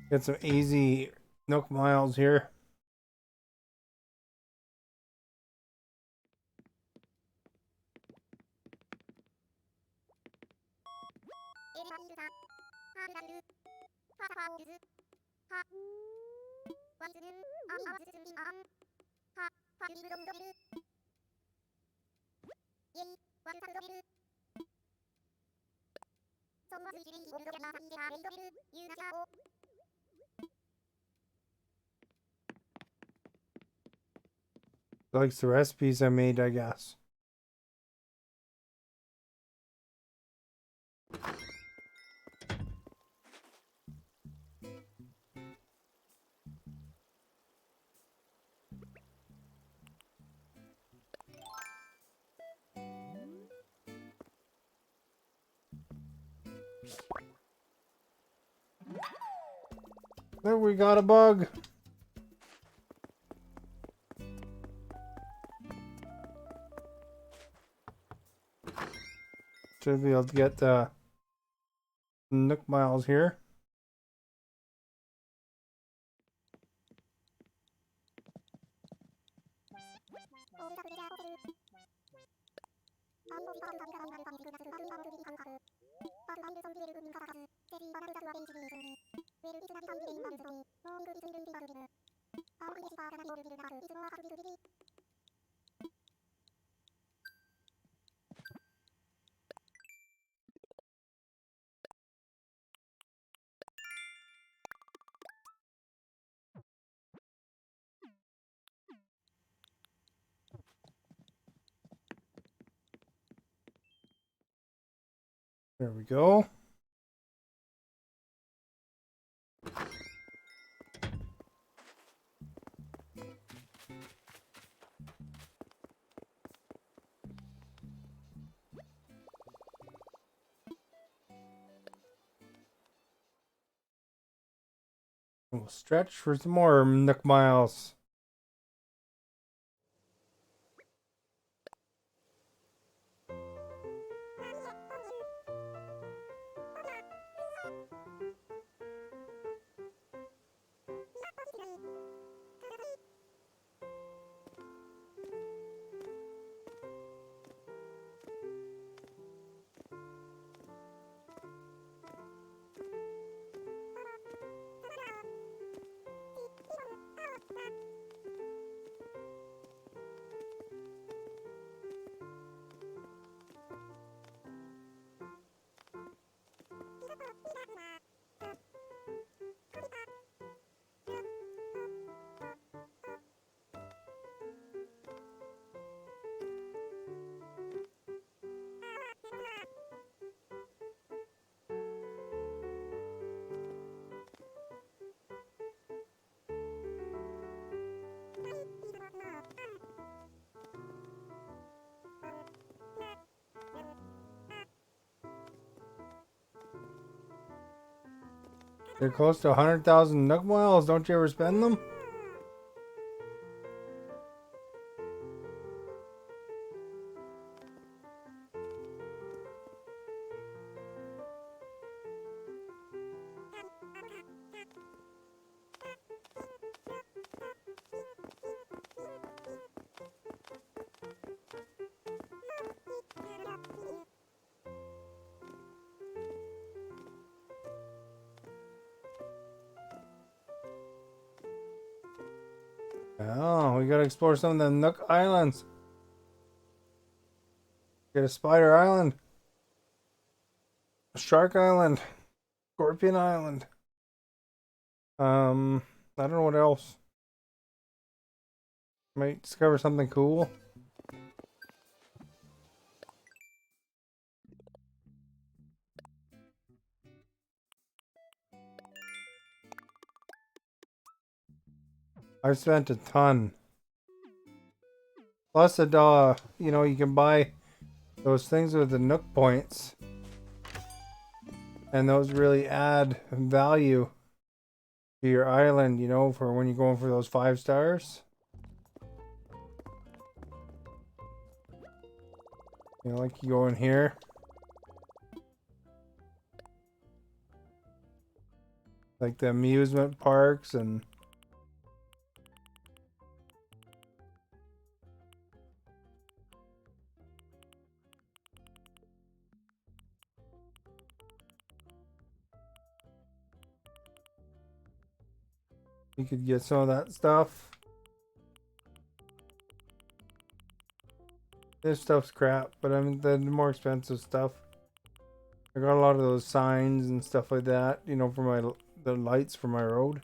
Get some easy Nook Miles here. Likes the recipes I made, I guess. There, we got a bug. Should be able to get the Nook Miles here. There we go. We'll stretch for some more Nook Miles. They're close to 100,000 Nook Miles. Don't you ever spend them? Oh, we gotta explore some of the Nook Islands. Get a Spider Island, a Shark Island, Scorpion Island. I don't know what else. Might discover something cool. I've spent a ton. Plus, you know, you can buy those things with the Nook points, and those really add value to your island. You know, for when you're going for those 5 stars. You know, like you go in here. Like the amusement parks and you could get some of that stuff. This stuff's crap, but I mean the more expensive stuff. I got a lot of those signs and stuff like that, you know, for the lights for my road.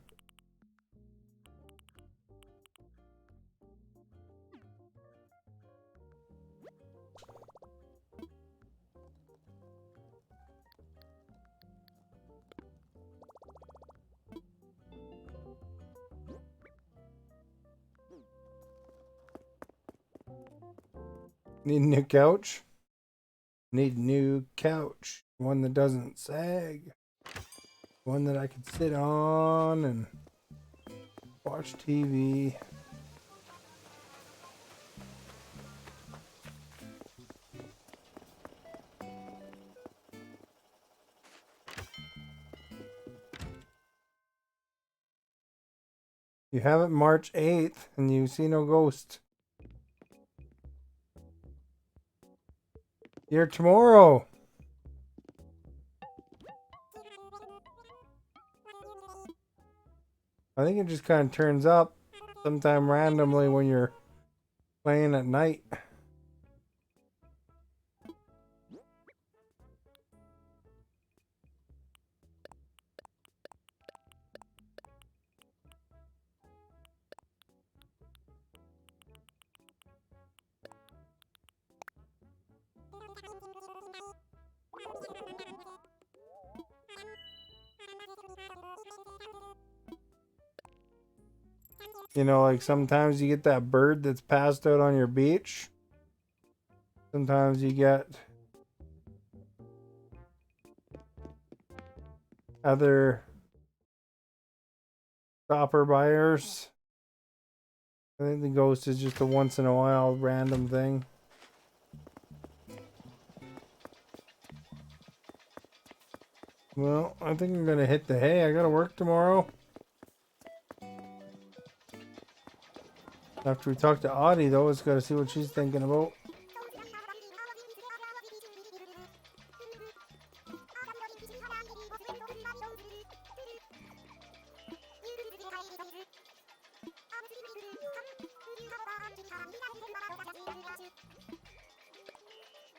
Need a new couch. Need a new couch. One that doesn't sag. One that I can sit on and watch TV. You have it March 8th and you see no ghost. Here tomorrow. I think it just kind of turns up sometime randomly when you're playing at night. You know, like sometimes you get that bird that's passed out on your beach. Sometimes you get other stopper buyers. I think the ghost is just a once in a while random thing. Well, I think I'm gonna hit the hay. I gotta work tomorrow. After we talk to Audie, though, it's gotta see what she's thinking about.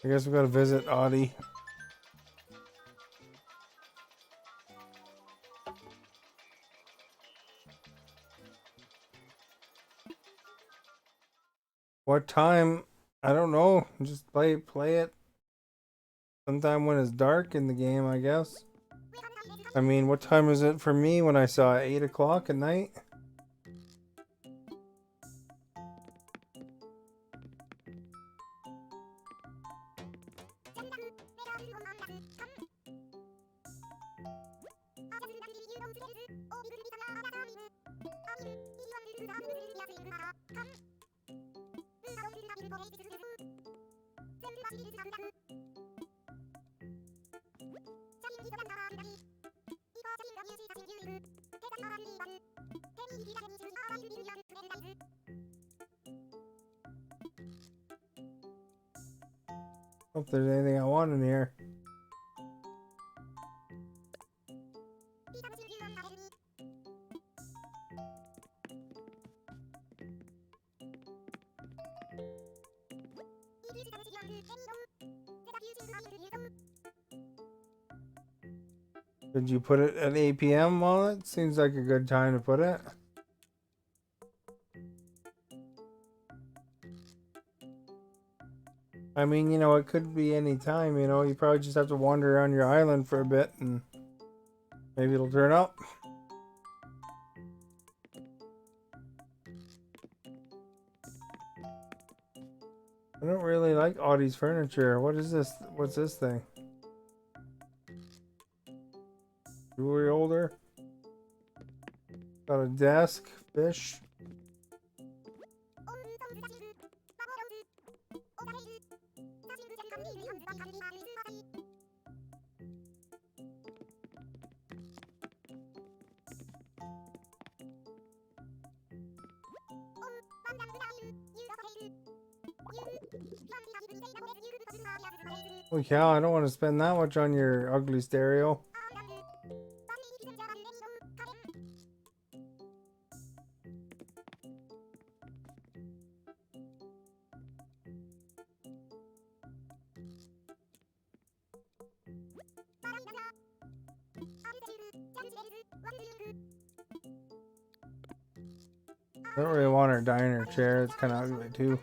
I guess we gotta visit Audie. What time? I don't know. Just play it sometime when it's dark in the game, I guess. I mean, what time is it for me when I saw it? 8 o'clock at night? Hope there's anything I want in here. Did you put it at 8 p.m. on it? Seems like a good time to put it. I mean, you know, it could be any time, you know. You probably just have to wander around your island for a bit and maybe it'll turn up. I don't really like Audie's furniture. What is this? What's this thing? Jewelry holder. Got a desk. Fish. Holy cow, I don't want to spend that much on your ugly stereo. I don't really want her diner chair. It's kind of ugly too.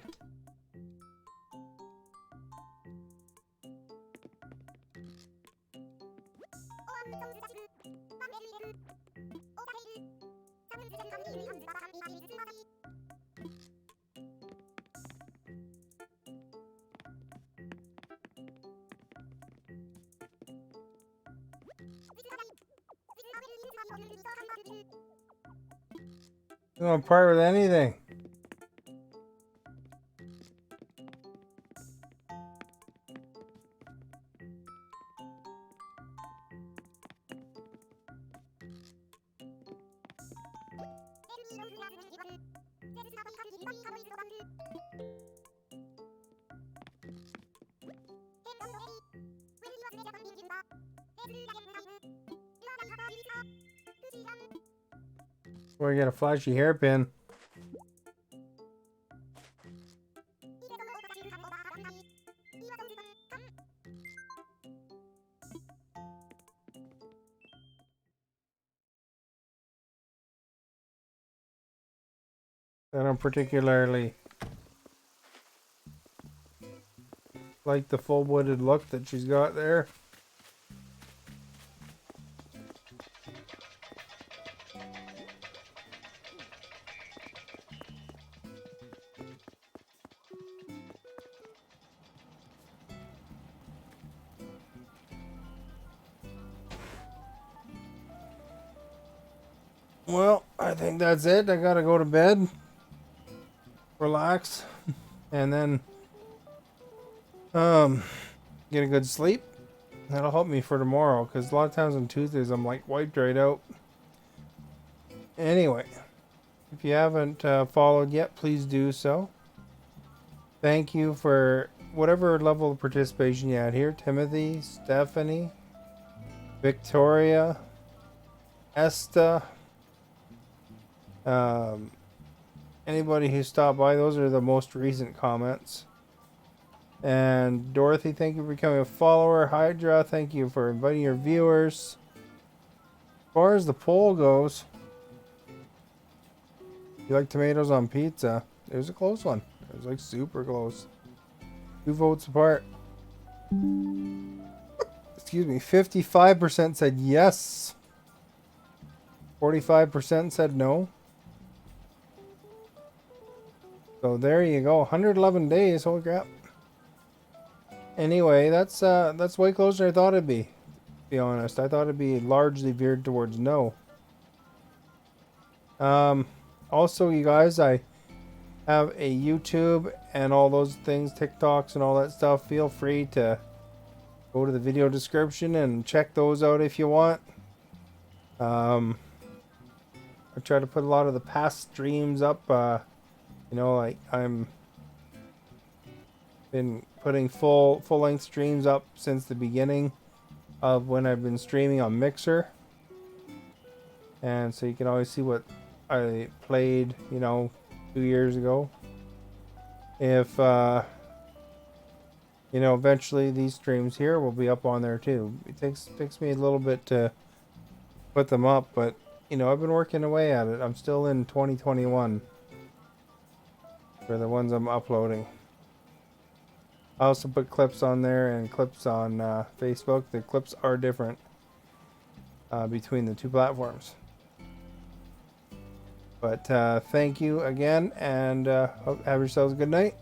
I don't want to part with anything. Or you got a flashy hairpin. I don't particularly like the full-wooded look that she's got there. Well, I think that's it. I gotta go to bed, relax, and then get a good sleep. That'll help me for tomorrow, because a lot of times on Tuesdays I'm like wiped right out. Anyway, if you haven't followed yet, please do so. Thank you for whatever level of participation you had here. Timothy, Stephanie, Victoria, Esta, anybody who stopped by. Those are the most recent comments. And Dorothy, thank you for becoming a follower. Hydra, thank you for inviting your viewers. As far as the poll goes, you like tomatoes on pizza? It was a close one. It was like super close. 2 votes apart. Excuse me. 55% said yes. 45% said no. So there you go. 111 days. Holy crap. Anyway, that's way closer than I thought it'd be. To be honest, I thought it'd be largely veered towards no. Also, you guys, I have a YouTube and all those things, TikToks and all that stuff. Feel free to go to the video description and check those out if you want. I try to put a lot of the past streams up. You know, like I'm been putting full-length streams up since the beginning of when I've been streaming on Mixer, and so you can always see what I played, you know, 2 years ago. If you know, eventually these streams here will be up on there too. It takes me a little bit to put them up, but you know, I've been working away at it. I'm still in 2021 for the ones I'm uploading. I also put clips on there and clips on Facebook. The clips are different between the two platforms. But thank you again, and have yourselves a good night.